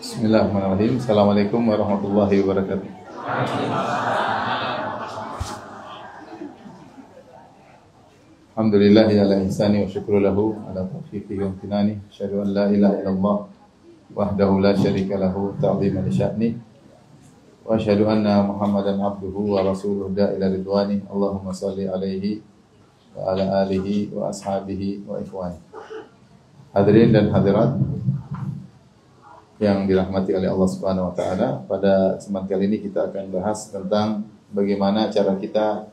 Bismillahirrahmanirrahim. Assalamualaikum warahmatullahi wabarakatuh. Alhamdulillahi ala ihsani wa syukru lahu ala taufiqi wa amtinani. Asyhadu an la ilaha illallah wahdahu la syarika lahu ta'ziman li sya'ni. Wa asyhadu anna Muhammadan abduhu wa rasuluhu ila ridwani. Allahumma shalli alaihi wa ala alihi wa ashabihi wa ikhwani. Hadirin dan hadirat yang dirahmati oleh Allah Subhanahu wa taala, pada kesempatan kali ini kita akan bahas tentang bagaimana cara kita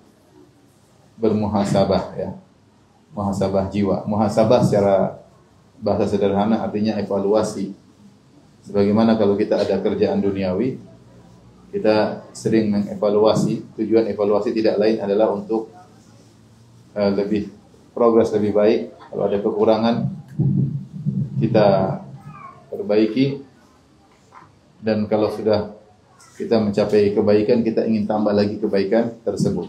bermuhasabah, ya. Muhasabah jiwa. Muhasabah secara bahasa sederhana artinya evaluasi. Sebagaimana kalau kita ada kerjaan duniawi, kita sering mengevaluasi. Tujuan evaluasi tidak lain adalah untuk lebih progres lebih baik. Kalau ada kekurangan kita perbaiki. Dan kalau sudah kita mencapai kebaikan, kita ingin tambah lagi kebaikan tersebut.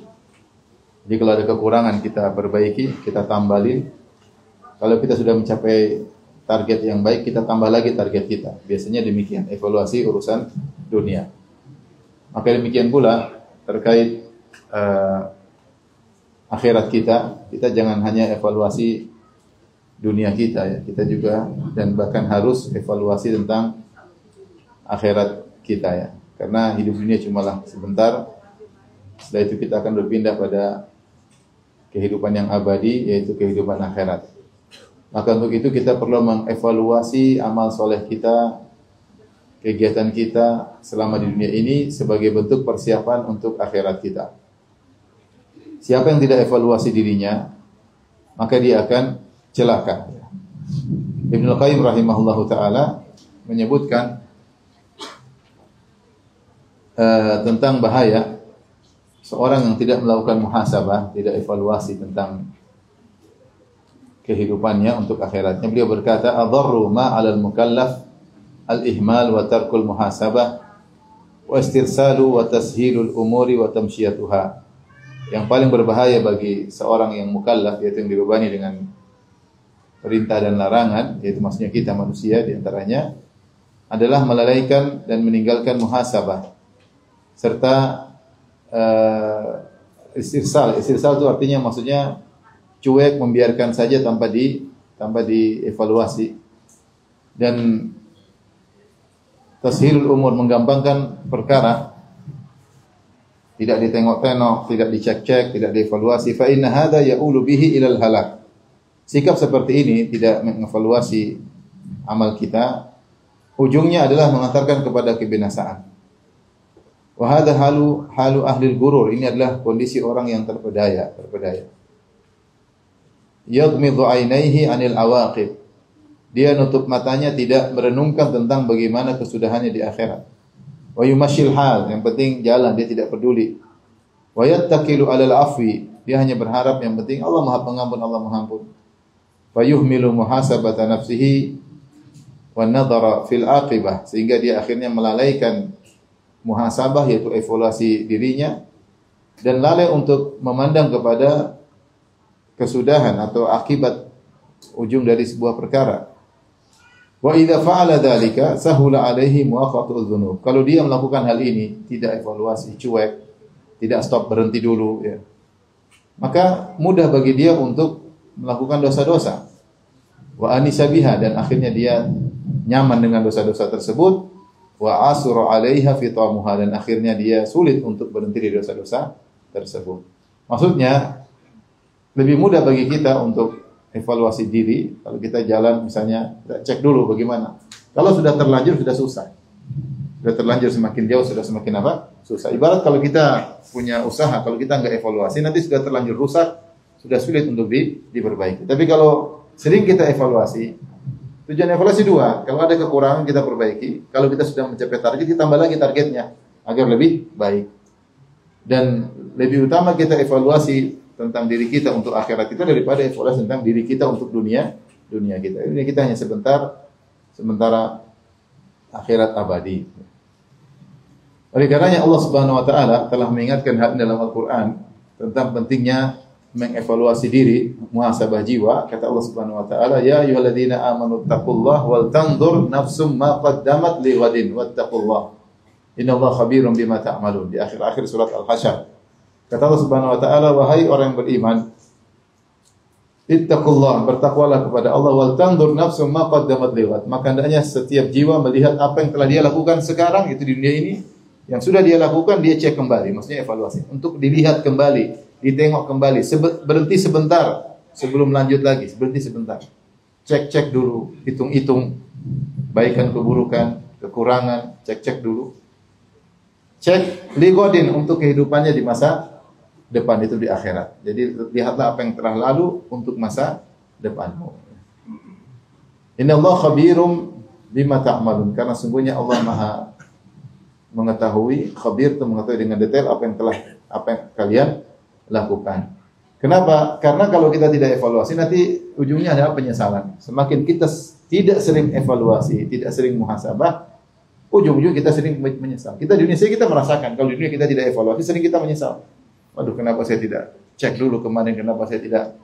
Jadi kalau ada kekurangan kita perbaiki, kita tambalin. Kalau kita sudah mencapai target yang baik, kita tambah lagi target kita. Biasanya demikian, evaluasi urusan dunia. Maka demikian pula terkait akhirat kita jangan hanya evaluasi dunia kita, ya. Kita juga dan bahkan harus evaluasi tentang akhirat kita, ya. Karena hidup dunia cumalah sebentar. Setelah itu kita akan berpindah pada kehidupan yang abadi, yaitu kehidupan akhirat. Maka untuk itu kita perlu mengevaluasi amal soleh kita, kegiatan kita selama di dunia ini sebagai bentuk persiapan untuk akhirat kita. Siapa yang tidak evaluasi dirinya, maka dia akan celaka. Ibnu Qayyim rahimahullahu taala menyebutkan tentang bahaya seorang yang tidak melakukan muhasabah, tidak evaluasi tentang kehidupannya untuk akhiratnya. Beliau berkata, "Adharru ma 'alal mukallaf al-ihmal wa tarkul muhasabah wa istirsalu wa tashilul umuri wa tamshiyatuha." Yang paling berbahaya bagi seorang yang mukallaf, yaitu yang dibebani dengan perintah dan larangan, yaitu maksudnya kita manusia di antaranya, adalah melalaikan dan meninggalkan muhasabah serta istirsal. Istirsal itu artinya maksudnya cuek, membiarkan saja tanpa dievaluasi. Dan tashilul umur, menggampangkan perkara, tidak ditengok-tengok, tidak dicek-cek, tidak dievaluasi. Fa inna hadza ya'ulu bihi ilal halak. Sikap seperti ini, tidak mengevaluasi amal kita, ujungnya adalah mengantarkan kepada kebinasaan. Wa hadza halu ahli al-ghurur. Ini adalah kondisi orang yang terpedaya. Yaghmidhu 'ainaihi 'anil awaqib. Dia nutup matanya, tidak merenungkan tentang bagaimana kesudahannya di akhirat. Wa yumashil hal, yang penting jalan, dia tidak peduli. Wa yattakilu 'alal afwi, dia hanya berharap yang penting Allah Maha Pengampun, Allah Maha Ampun. Fa yuhmilu muhasabata nafsihi wan nadhara fil aqibah, sehingga dia akhirnya melalaikan muhasabah, yaitu evaluasi dirinya, dan lalai untuk memandang kepada kesudahan atau akibat ujung dari sebuah perkara. Wa idza fa'ala dzalika sahula 'alaihi muwaqatu dzunub. Kalau dia melakukan hal ini, tidak evaluasi, cuek, tidak stop, berhenti dulu, ya, maka mudah bagi dia untuk melakukan dosa-dosa. Wa anisa biha, dan akhirnya dia nyaman dengan dosa-dosa tersebut. Wa asura 'alaiha fitamuha, dan akhirnya dia sulit untuk berhenti dari dosa-dosa tersebut. Maksudnya lebih mudah bagi kita untuk evaluasi diri kalau kita jalan, misalnya kita cek dulu bagaimana. Kalau sudah terlanjur sudah susah. Sudah terlanjur semakin jauh sudah semakin apa? Susah. Ibarat kalau kita punya usaha, kalau kita enggak evaluasi nanti sudah terlanjur rusak, sudah sulit untuk diperbaiki. Tapi kalau sering kita evaluasi, tujuan evaluasi dua, kalau ada kekurangan kita perbaiki, kalau kita sudah mencapai target, kita tambah lagi targetnya agar lebih baik. Dan lebih utama kita evaluasi tentang diri kita untuk akhirat kita daripada evaluasi tentang diri kita untuk dunia kita. Dunia kita hanya sementara akhirat abadi. Oleh karenanya Allah Subhanahu wa taala telah mengingatkan hal dalam Al-Qur'an tentang pentingnya mengevaluasi diri, muhasabah jiwa, kata Allah Subhanahu wa taala, ya ayyuhalladzina amanu taqullaha wal tanzur nafsum ma qaddamat lighadin wattaqullaha. Innallaha khabirum bima ta'malun. Di akhir-akhir surat Al-Hasyr. Kata Allah Subhanahu wa taala, wahai orang yang beriman, ittaqullah, bertakwalah kepada Allah, wal tanzur nafsum ma qaddamat lighad. Maka hendaknya setiap jiwa melihat apa yang telah dia lakukan sekarang itu di dunia ini, yang sudah dia lakukan dia cek kembali, maksudnya evaluasi, untuk dilihat kembali, ditengok kembali, berhenti sebentar sebelum lanjut lagi, berhenti sebentar. Cek-cek dulu, hitung-hitung baikan keburukan, kekurangan, cek-cek dulu. Cek ligodin untuk kehidupannya di masa depan itu di akhirat. Jadi lihatlah apa yang telah lalu untuk masa depanmu. Innallaha khabirum bima ta'malun, karena sungguhnya Allah Maha mengetahui, khabir itu mengetahui dengan detail apa yang kalian lakukan. Kenapa? Karena kalau kita tidak evaluasi nanti ujungnya adalah penyesalan. Semakin kita tidak sering evaluasi, tidak sering muhasabah, ujung-ujung kita sering menyesal. Kita di Indonesia kita merasakan, kalau di dunia kita tidak evaluasi, sering kita menyesal. Waduh, kenapa saya tidak cek dulu kemarin, kenapa saya tidak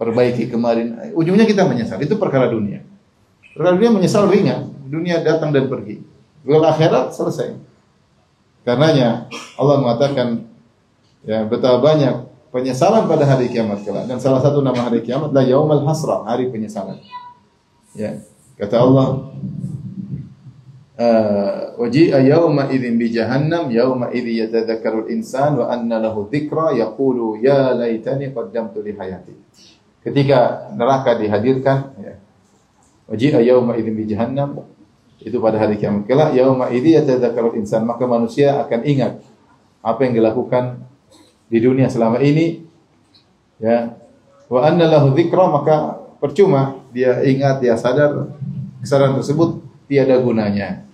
perbaiki kemarin. Ujungnya kita menyesal. Itu perkara dunia. Perkara dunia menyesal ringan. Dunia datang dan pergi. Kalau akhirat selesai. Karenanya Allah mengatakan, ya, betapa banyak penyesalan pada hari kiamat kelak. Dan salah satu nama hari kiamat adalah Yaumul Hasrah, hari penyesalan. Ya, kata Allah, waji'a yawma idzin bi jahannam yawma idzi yatadzakkarul insan wa anna lahu dzikra yaqulu ya laitani qaddamtu li hayati. Ketika neraka dihadirkan, ya, waji'a yawma idzin bi jahannam, itu pada hari kiamat kelak, yauma idzi yatadzakkarul insan, maka manusia akan ingat apa yang dilakukan di dunia selama ini, ya, wa anna lahu dzikra, maka percuma dia ingat, dia sadar kesadaran tersebut tiada gunanya.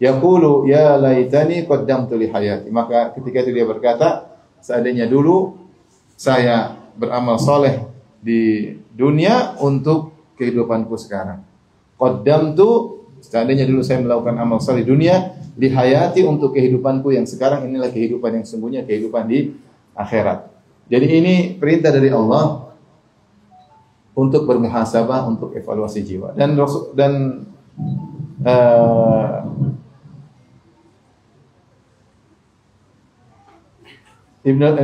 Yaqulu ya laitani qaddamtu li hayati, maka ketika itu dia berkata, seandainya dulu saya beramal soleh di dunia untuk kehidupanku sekarang. Qaddamtu, seandainya dulu saya melakukan amal soleh di dunia, li hayati, untuk kehidupanku yang sekarang, inilah kehidupan yang sesungguhnya, kehidupan di akhirat. Jadi ini perintah dari Allah untuk bermuhasabah, untuk evaluasi jiwa. Dan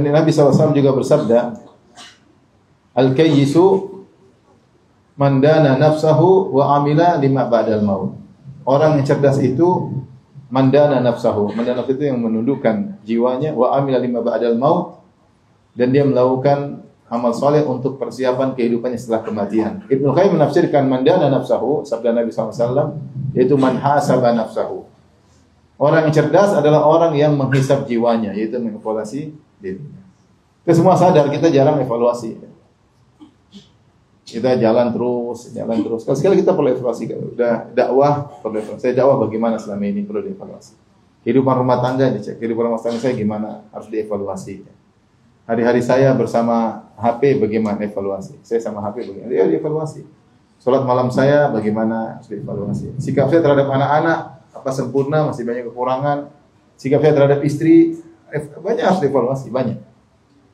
Nabi SAW juga bersabda, al-kayyisu man dana nafsahu wa amila lima ba'dal maut. Orang yang cerdas itu mandana nafsahu. Mandana nafsu itu yang menundukkan jiwanya, wa amila lima ba'dal maut, dan dia melakukan amal soleh untuk persiapan kehidupannya setelah kematian. Ibnu Qayyim menafsirkan mandana nafsahu, sabda Nabi SAW, yaitu man hasaba nafsahu. Orang yang cerdas adalah orang yang menghisab jiwanya, yaitu mengevaluasi dirinya. Kita semua sadar kita jarang evaluasi. Kita jalan terus. Sekali kita perlu evaluasi. Udah dakwah, perlu evaluasi. Saya dakwah bagaimana selama ini, perlu dievaluasi. Kehidupan rumah tangga dicek. Kehidupan rumah tangga saya gimana, harus dievaluasi. Hari-hari saya bersama HP bagaimana, evaluasi. Saya sama HP bagaimana, ya dievaluasi. Salat malam saya bagaimana, harus dievaluasi. Sikap saya terhadap anak-anak, apa sempurna, masih banyak kekurangan. Sikap saya terhadap istri, banyak harus dievaluasi, banyak.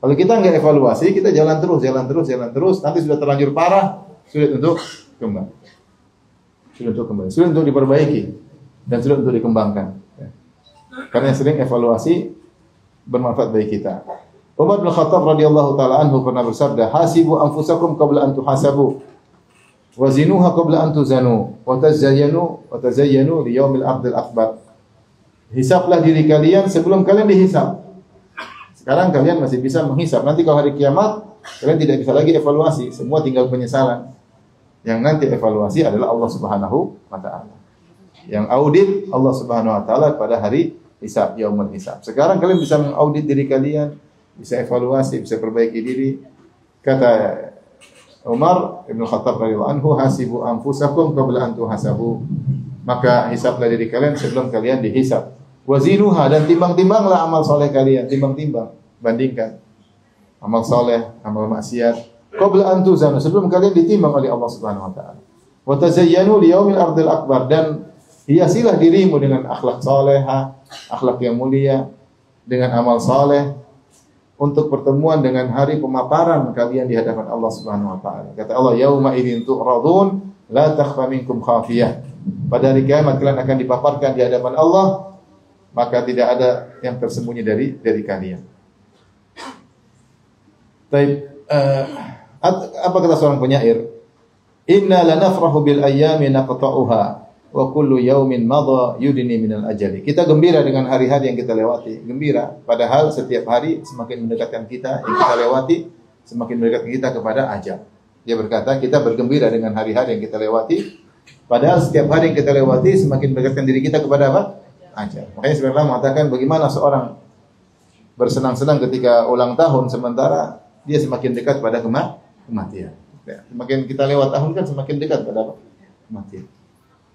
Kalau kita nggak evaluasi, kita jalan terus, nanti sudah terlanjur parah, sulit untuk kembali. Sulit untuk diperbaiki, dan sulit untuk dikembangkan. Karena sering evaluasi bermanfaat bagi kita. Umar bin Khattab radhiyallahu taala anhu pernah bersabda, hasibu anfusakum qabla an tuhasabu, wa zinuha qabla an tuzanu, wa tazayyanu li yaumil ardil akbar. Hisablah diri kalian sebelum kalian dihisab. Sekarang kalian masih bisa menghisab. Nanti kalau hari kiamat, kalian tidak bisa lagi evaluasi. Semua tinggal penyesalan. Yang nanti evaluasi adalah Allah Subhanahu wa ta'ala. Yang audit Allah Subhanahu wa ta'ala pada hari hisab, yaumul hisab. Sekarang kalian bisa mengaudit diri kalian, bisa evaluasi, bisa perbaiki diri. Kata Umar Ibn Khattab radhiyallahu anhu, hasibu anfusakum qabla an tuhasabu. Maka hisablah diri kalian sebelum kalian dihisab. Wazinuha, dan timbang-timbanglah amal soleh kalian, timbang-timbang, bandingkan amal soleh, amal maksiat. Qabla an tuzanu, sebelum kalian ditimbang oleh Allah Subhanahu wa taala. Wa tazayyanu li yaumil ardil akbar, dan hiasilah dirimu dengan akhlak salehah, akhlak yang mulia, dengan amal soleh untuk pertemuan dengan hari pemaparan kalian di hadapan Allah Subhanahu wa taala. Kata Allah, yauma idzin tu'radun la takhfa minkum khafiyah. Pada hari kiamat kalian akan dipaparkan di hadapan Allah, maka tidak ada yang tersembunyi dari kalian. Baik, apa kata seorang penyair? Inna lanafrahu bil ayyami naqta'uha wa kullu yaumin madha yudni minal ajali. Kita gembira dengan hari-hari yang kita lewati. Gembira, padahal setiap hari semakin mendekatkan kita yang kita lewati, semakin mendekatkan kita kepada ajal. Dia berkata, kita bergembira dengan hari-hari yang kita lewati, padahal setiap hari yang kita lewati semakin mendekatkan diri kita kepada apa? Ajal. Makanya sebenarnya mengatakan bagaimana seorang bersenang-senang ketika ulang tahun sementara dia semakin dekat pada kematian. Ya, semakin kita lewat tahun kan semakin dekat pada apa? Kematian.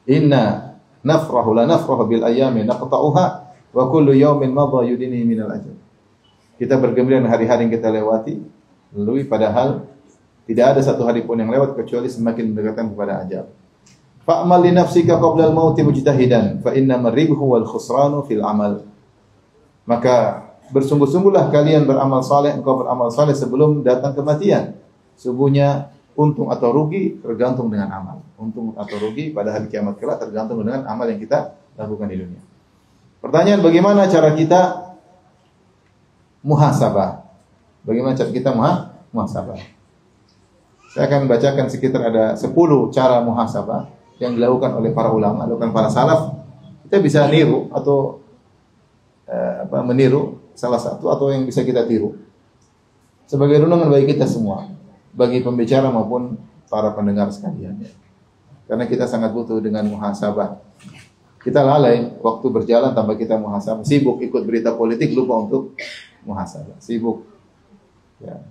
Inna nafrahu la nafrahu bil ayami naqta'uha wa kullu yawmin madha yudini minal ajal. Kita bergembira dengan hari-hari yang kita lewati, lalu padahal tidak ada satu hari pun yang lewat kecuali semakin mendekatkan kepada ajal. Fa'mal li nafsika qabla al-mauti mujtahidan fa inna marribhu wal khusranu fil amal. Maka bersungguh-sungguhlah kalian beramal saleh, engkau beramal saleh sebelum datang kematian. Sungguhnya untung atau rugi tergantung dengan amal. Untung atau rugi pada hari kiamat kelak tergantung dengan amal yang kita lakukan di dunia. Pertanyaan, bagaimana cara kita muhasabah? Bagaimana cara kita muhasabah? Saya akan bacakan sekitar ada 10 cara muhasabah yang dilakukan oleh para ulama, dilakukan para salaf. Kita bisa niru atau meniru salah satu atau yang bisa kita tiru sebagai renungan bagi kita semua, bagi pembicara maupun para pendengar sekalian. Karena kita sangat butuh dengan muhasabah. Kita lalai waktu berjalan tanpa kita muhasabah. Sibuk ikut berita politik, lupa untuk muhasabah. Sibuk ya,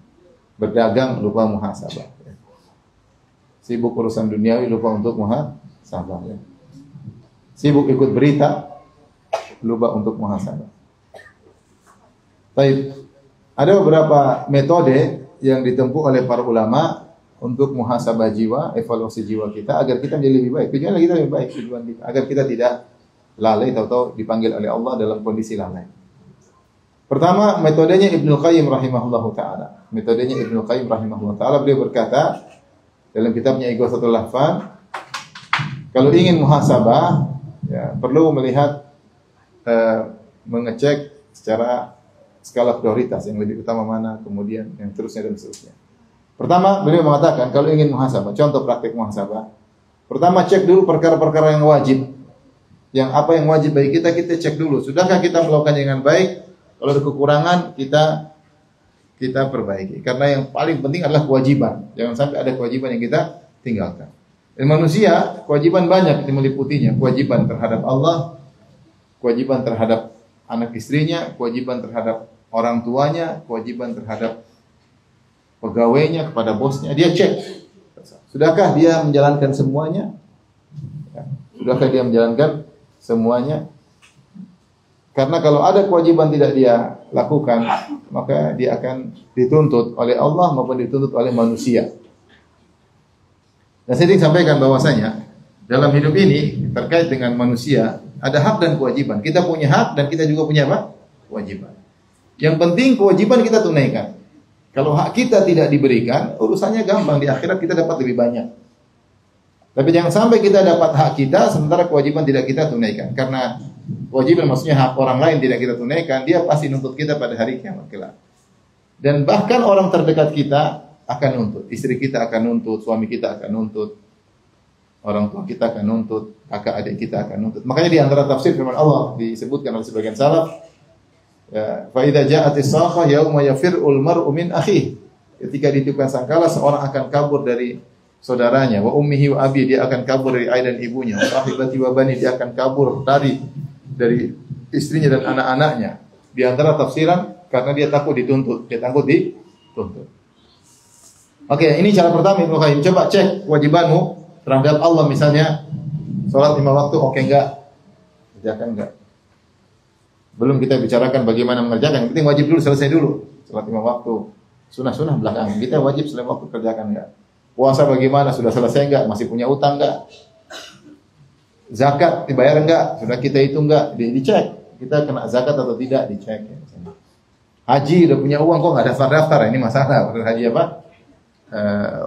berdagang, lupa muhasabah. Ya. Sibuk urusan duniawi, lupa untuk muhasabah. Ya. Sibuk ikut berita, lupa untuk muhasabah. Baik, ada beberapa metode yang ditempuh oleh para ulama untuk muhasabah jiwa, evaluasi jiwa kita agar kita menjadi lebih baik. Tujuan kita lebih baik, tujuan kita agar kita tidak lalai atau dipanggil oleh Allah dalam kondisi lalai. Pertama, metodenya Ibnu Qayyim rahimahullahu taala. Metodenya Ibnu Qayyim rahimahullahu taala, beliau berkata dalam kitabnya Ighathatul Lahfan, kalau ingin muhasabah ya, perlu melihat mengecek secara skala prioritas yang lebih utama mana, kemudian yang terusnya dan seterusnya. Pertama, beliau mengatakan kalau ingin muhasabah, contoh praktik muhasabah. Pertama, cek dulu perkara-perkara yang wajib. Yang apa yang wajib bagi kita, kita cek dulu. Sudahkah kita melakukan dengan baik? Kalau ada kekurangan, kita perbaiki. Karena yang paling penting adalah kewajiban. Jangan sampai ada kewajiban yang kita tinggalkan. Dan manusia, kewajiban banyak yang meliputinya. Kewajiban terhadap Allah, kewajiban terhadap anak istrinya, kewajiban terhadap orang tuanya, kewajiban terhadap pegawainya, kepada bosnya. Dia cek, sudahkah dia menjalankan semuanya? Sudahkah dia menjalankan semuanya? Karena kalau ada kewajiban tidak dia lakukan, maka dia akan dituntut oleh Allah maupun dituntut oleh manusia. Dan saya ingin sampaikan bahwasanya dalam hidup ini terkait dengan manusia ada hak dan kewajiban. Kita punya hak dan kita juga punya apa? Kewajiban. Yang penting kewajiban kita tunaikan. Kalau hak kita tidak diberikan, urusannya gampang, di akhirat kita dapat lebih banyak. Tapi jangan sampai kita dapat hak kita sementara kewajiban tidak kita tunaikan. Karena kewajiban maksudnya hak orang lain tidak kita tunaikan, dia pasti nuntut kita pada hari kiamat kelak. Dan bahkan orang terdekat kita akan nuntut, istri kita akan nuntut, suami kita akan nuntut, orang tua kita akan nuntut, kakak adik kita akan nuntut. Makanya di antara tafsir firman Allah disebutkan oleh sebagian salaf, ya, fa idza ja'atis sakhah yauma yafirul mar'u min akhihi. Ketika ditiupkan sangkala, seorang akan kabur dari saudaranya, wa ummihi wa abi, dia akan kabur dari ayah dan ibunya, wa sahibati wa bani, dia akan kabur dari istrinya dan anak-anaknya. Di antara tafsiran karena dia takut dituntut, dia takut dituntut. Oke, ini cara pertama Ibnu Qayyim. Coba cek kewajibanmu terhadap Allah, misalnya salat 5 waktu oke enggak? Kerjakan enggak? Belum kita bicarakan bagaimana mengerjakan. Yang penting wajib dulu, selesai dulu. Salat 5 waktu. Sunah-sunah belakang. Kita wajib selama waktu kerjakan enggak? Puasa bagaimana? Sudah selesai enggak? Masih punya utang enggak? Zakat dibayar enggak? Sudah kita hitung enggak? Dicek. Kita kena zakat atau tidak? Dicek. Ya, Haji udah punya uang kok nggak daftar-daftar, ini masalah. Haji apa?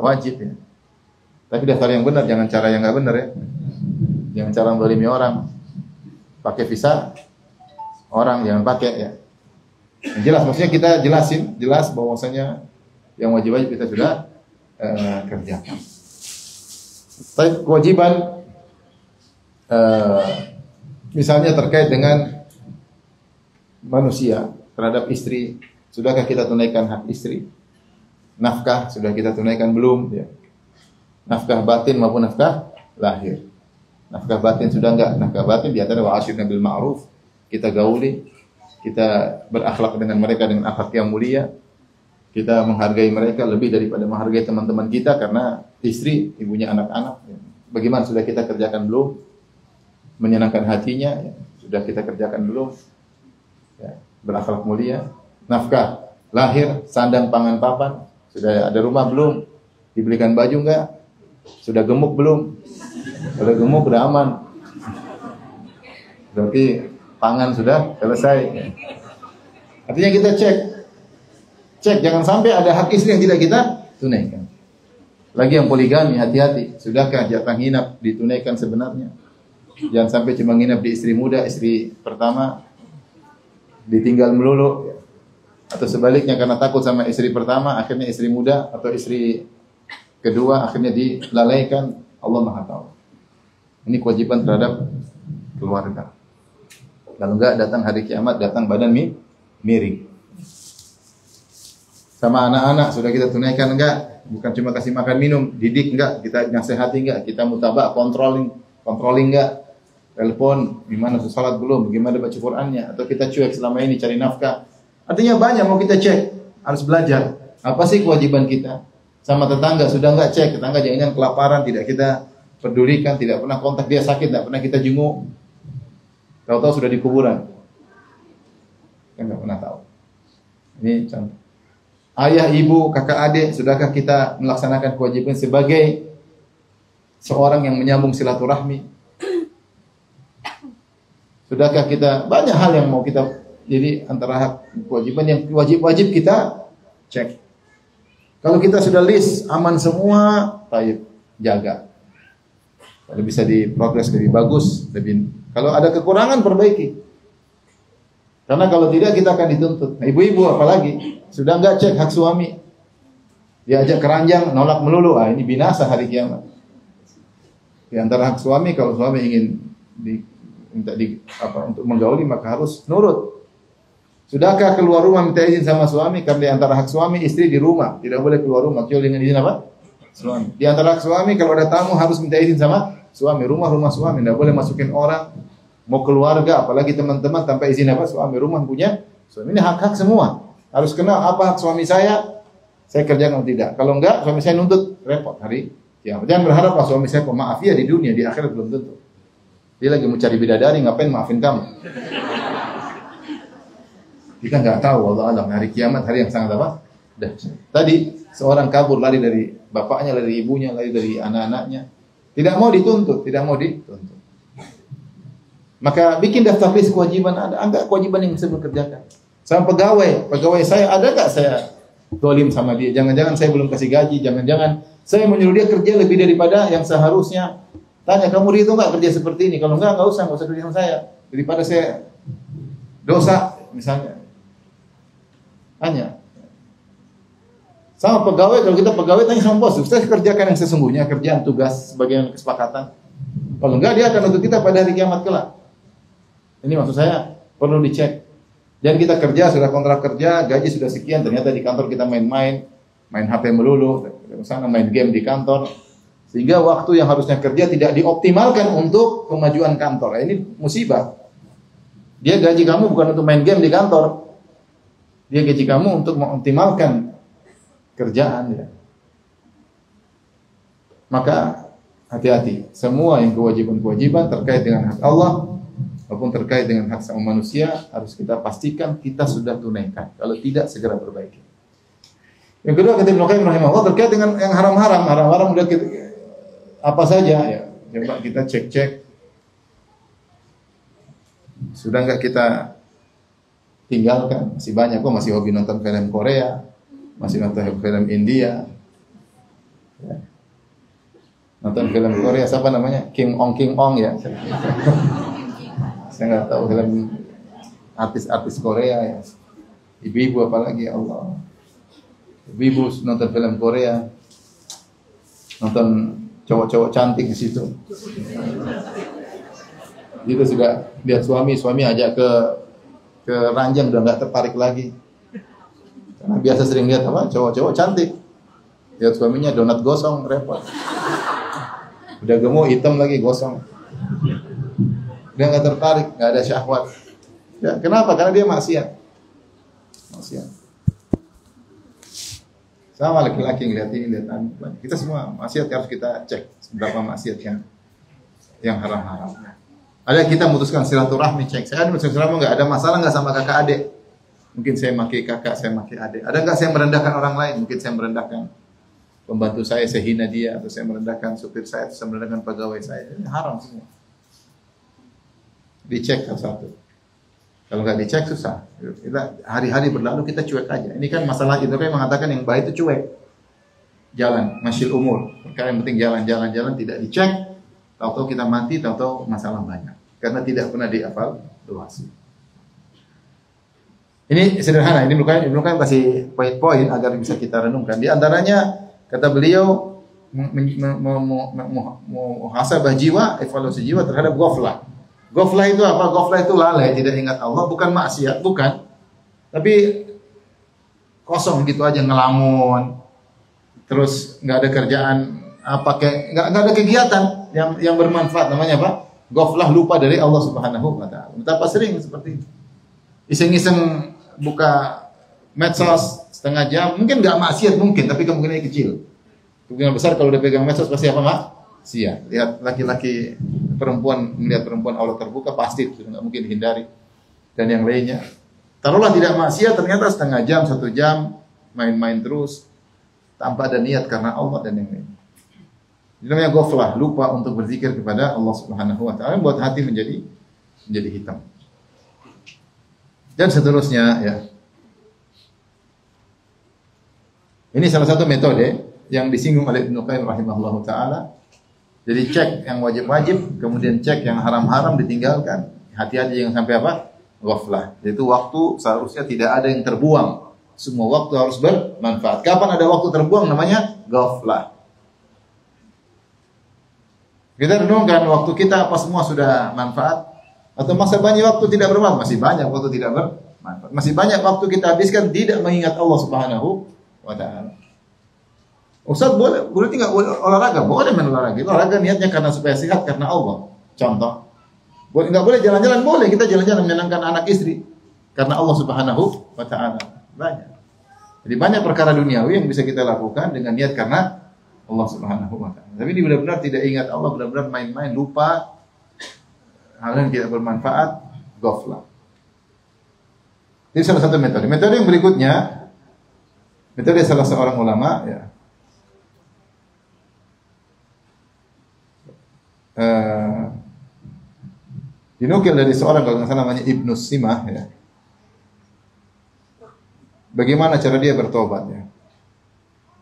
Wajib ya. Tapi daftar yang benar, jangan cara yang nggak benar ya. Jangan cara menzalimi orang. Pakai visa orang, jangan pakai ya. Yang jelas, maksudnya kita jelas bahwasanya yang wajib-wajib kita sudah kerjakan. Tapi kewajiban misalnya terkait dengan manusia terhadap istri, sudahkah kita tunaikan hak istri? Nafkah sudah kita tunaikan belum? Ya. Nafkah batin maupun nafkah lahir. Nafkah batin sudah enggak? Nafkah batin di antara wa'ashirna bil ma'ruf, kita gauli, kita berakhlak dengan mereka dengan akhlak yang mulia. Kita menghargai mereka lebih daripada menghargai teman-teman kita karena istri, ibunya anak-anak. Bagaimana sudah kita kerjakan belum? Menyenangkan hatinya, ya. Sudah kita kerjakan belum? Ya. Berakhlak mulia. Nafkah lahir, sandang, pangan, papan. Sudah ada rumah belum? Dibelikan baju enggak? Sudah gemuk belum? Kalau gemuk udah aman. Berarti pangan sudah selesai. Artinya kita cek, jangan sampai ada hak istri yang tidak kita tunaikan. Lagi yang poligami, hati-hati. Sudahkah jatah nginap ditunaikan sebenarnya? Jangan sampai cuma nginap di istri muda, istri pertama ditinggal melulu. Atau sebaliknya karena takut sama istri pertama, akhirnya istri muda atau istri kedua akhirnya dilalaikan. Allah Maha tahu. Ini kewajiban terhadap keluarga. Kalau enggak datang hari kiamat, datang badan miring. Sama anak-anak sudah kita tunaikan enggak? Bukan cuma kasih makan minum, didik enggak? Kita nasihati enggak? Kita mutabak, controlling enggak? Telepon, gimana salat belum? Bagaimana baca Qur'annya? Atau kita cuek selama ini cari nafkah? Artinya banyak mau kita cek, harus belajar. Apa sih kewajiban kita? Sama tetangga sudah enggak cek? Tetangga jangan kelaparan, tidak kita pedulikan, tidak pernah kontak dia sakit, tidak pernah kita jenguk. Tahu-tahu sudah di kuburan. Kita enggak pernah tahu. Ini contoh. Ayah, ibu, kakak, adik, sudahkah kita melaksanakan kewajiban sebagai seorang yang menyambung silaturahmi? Sudahkah kita, banyak hal yang mau kita, jadi antara hak kewajiban yang wajib-wajib kita cek. Kalau kita sudah list, aman semua, baik, jaga. Kalau bisa diprogres lebih bagus, kalau ada kekurangan perbaiki. Karena kalau tidak kita akan dituntut. Nah, ibu-ibu apalagi sudah enggak cek hak suami. Diajak keranjang nolak melulu. Ah, ini binasa hari kiamat. Di antara hak suami, kalau suami ingin minta untuk menggauli maka harus nurut. Sudahkah keluar rumah minta izin sama suami? Karena di antara hak suami istri di rumah, tidak boleh keluar rumah kecuali dengan izin apa? Suami. Di antara hak suami kalau ada tamu harus minta izin sama suami. Rumah suami, tidak boleh masukin orang. Mau keluarga, apalagi teman-teman tanpa izin apa? Suami rumah punya suami. Ini hak-hak semua. Harus kenal apa hak suami saya kerjakan atau tidak. Kalau enggak, suami saya nuntut, repot hari kiamat. Jangan berharap lah suami saya pemaaf ya di dunia, di akhirat belum tentu. Dia lagi mau cari bidadari, ngapain maafin kamu? Kita nggak tahu, Allah alam. Hari kiamat, hari yang sangat apa? Tadi seorang kabur lari dari bapaknya, lari dari ibunya, lari dari anak-anaknya. Tidak mau dituntut. Maka bikin daftar list kewajiban, ada enggak kewajiban yang bisa bekerjakan. Sama pegawai saya ada enggak saya dolim sama dia? Jangan-jangan saya belum kasih gaji, jangan-jangan saya menyuruh dia kerja lebih daripada yang seharusnya. Tanya, kamu itu enggak kerja seperti ini? Kalau enggak usah kerja sama saya. Daripada saya dosa misalnya. Tanya. Sama pegawai, kalau kita pegawai tanya sama bos, saya kerjakan yang sesungguhnya, kerjaan tugas sebagai kesepakatan. Kalau enggak dia akan nuntut kita pada hari kiamat kelak. Ini maksud saya perlu dicek. Jangan kita kerja sudah kontrak kerja, gaji sudah sekian, ternyata di kantor kita main HP melulu, misalnya main game di kantor, sehingga waktu yang harusnya kerja tidak dioptimalkan untuk kemajuan kantor. Ini musibah. Dia gaji kamu bukan untuk main game di kantor, dia gaji kamu untuk mengoptimalkan kerjaan. Ya. Maka hati-hati. Semua yang kewajiban-kewajiban terkait dengan hak Allah maupun terkait dengan hak sama manusia harus kita pastikan kita sudah tunaikan. Kalau tidak segera perbaiki. Yang kedua kata Ibnu Qayyim rahimahullah terkait dengan yang haram-haram. Haram-haram udah kita, apa saja ya. Coba kita cek-cek. Sudah enggak kita tinggalkan. Masih banyak kok, masih hobi nonton film Korea, masih nonton film India. Ya. Nonton film Korea siapa namanya? Kim Ong ya. Saya nggak tahu film artis-artis Korea ya. Ibu-ibu apalagi ya Allah. Ibu-ibu nonton film Korea, nonton cowok-cowok cantik di situ. Gitu sudah lihat suami ajak ke ranjang udah nggak tertarik lagi. Karena biasa sering lihat apa cowok-cowok cantik. Lihat suaminya donat gosong repot. Udah gemuk hitam lagi gosong. Dia nggak tertarik, nggak ada syahwat. Ya, kenapa? Karena dia maksiat. Sama laki-laki ngeliat ini, lihat anu. Kita semua maksiat harus kita cek berapa maksiat yang haram-haram. Ada kita memutuskan silaturahmi, cek. Saya silaturahmi nggak ada masalah nggak sama kakak adik. Mungkin saya maki kakak, saya maki adik. Ada nggak saya merendahkan orang lain? Mungkin saya merendahkan pembantu saya hina dia, atau saya merendahkan supir saya, atau saya merendahkan pegawai saya. Ini haram semua. Dicek satu. Kalau nggak dicek susah. Kita hari-hari berlalu kita cuek aja. Ini kan masalah itu kan mengatakan yang baik itu cuek. Jalan, masyil umur. Perkara yang penting jalan tidak dicek. Tahu-tahu kita mati, tahu-tahu masalah banyak. Karena tidak pernah dievaluasi. Ini sederhana. Ini bukan kasih poin-poin agar bisa kita renungkan. Di antaranya kata beliau muhasabah jiwa, evaluasi jiwa terhadap ghaflah. Ghaflah itu apa? Ghaflah itu lalai, tidak ingat Allah, bukan maksiat, bukan. Tapi kosong gitu aja ngelamun. Terus nggak ada kerjaan, nggak ada kegiatan yang bermanfaat. Namanya apa? Ghaflah, lupa dari Allah Subhanahu wa taala. Betapa sering seperti itu. Iseng-iseng buka medsos setengah jam, mungkin nggak maksiat mungkin, tapi kemungkinannya kecil. Kemungkinan besar kalau udah pegang medsos pasti apa, Mak? Siap. Lihat laki-laki melihat perempuan aurat terbuka pasti itu nggak mungkin dihindari. Dan yang lainnya. Taruhlah tidak maksiat, ternyata setengah jam, 1 jam main-main terus tanpa ada niat karena Allah dan yang lainnya. Ini namanya ghaflah, lupa untuk berzikir kepada Allah Subhanahu wa taala, buat hati menjadi hitam. Dan seterusnya ya. Ini salah satu metode yang disinggung oleh Ibnu Qayyim rahimahullahu taala. Jadi cek yang wajib-wajib, kemudian cek yang haram-haram ditinggalkan. Hati-hati jangan sampai apa? Ghaflah. Yaitu waktu seharusnya tidak ada yang terbuang. Semua waktu harus bermanfaat. Kapan ada waktu terbuang namanya ghaflah. Kita renungkan waktu kita apa semua sudah manfaat atau masa banyak waktu tidak bermanfaat? Masih banyak waktu tidak bermanfaat. Masih banyak waktu kita habiskan tidak mengingat Allah Subhanahu wa taala. Ustaz boleh tinggal olahraga, boleh main olahraga. Olahraga niatnya karena supaya sehat karena Allah. Contoh, nggak boleh jalan-jalan, boleh kita jalan-jalan menyenangkan anak istri karena Allah Subhanahu wa taala. Banyak. Jadi banyak perkara duniawi yang bisa kita lakukan dengan niat karena Allah Subhanahu wa taala. Tapi ini benar-benar tidak ingat Allah, benar-benar main-main, lupa hal yang tidak bermanfaat, ghaflah. Ini salah satu metode. Metode yang berikutnya, metode salah seorang ulama ya. Dinukil dari seorang kalau nggak salah namanya Ibnu Simah ya. Bagaimana cara dia bertobat ya?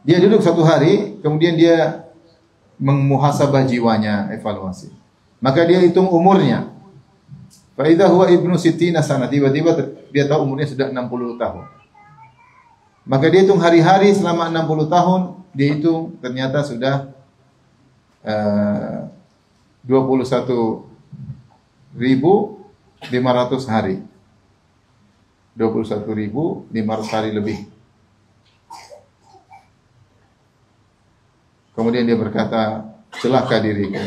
Dia duduk satu hari, kemudian dia memuhasabah jiwanya, evaluasi. Maka dia hitung umurnya. Fa idza huwa ibnu sittina sana, tiba-tiba dia tahu umurnya sudah 60 tahun. Maka dia hitung hari-hari selama 60 tahun, dia hitung ternyata sudah 21.500 hari. 21.500 hari lebih. Kemudian dia berkata, celaka diriku.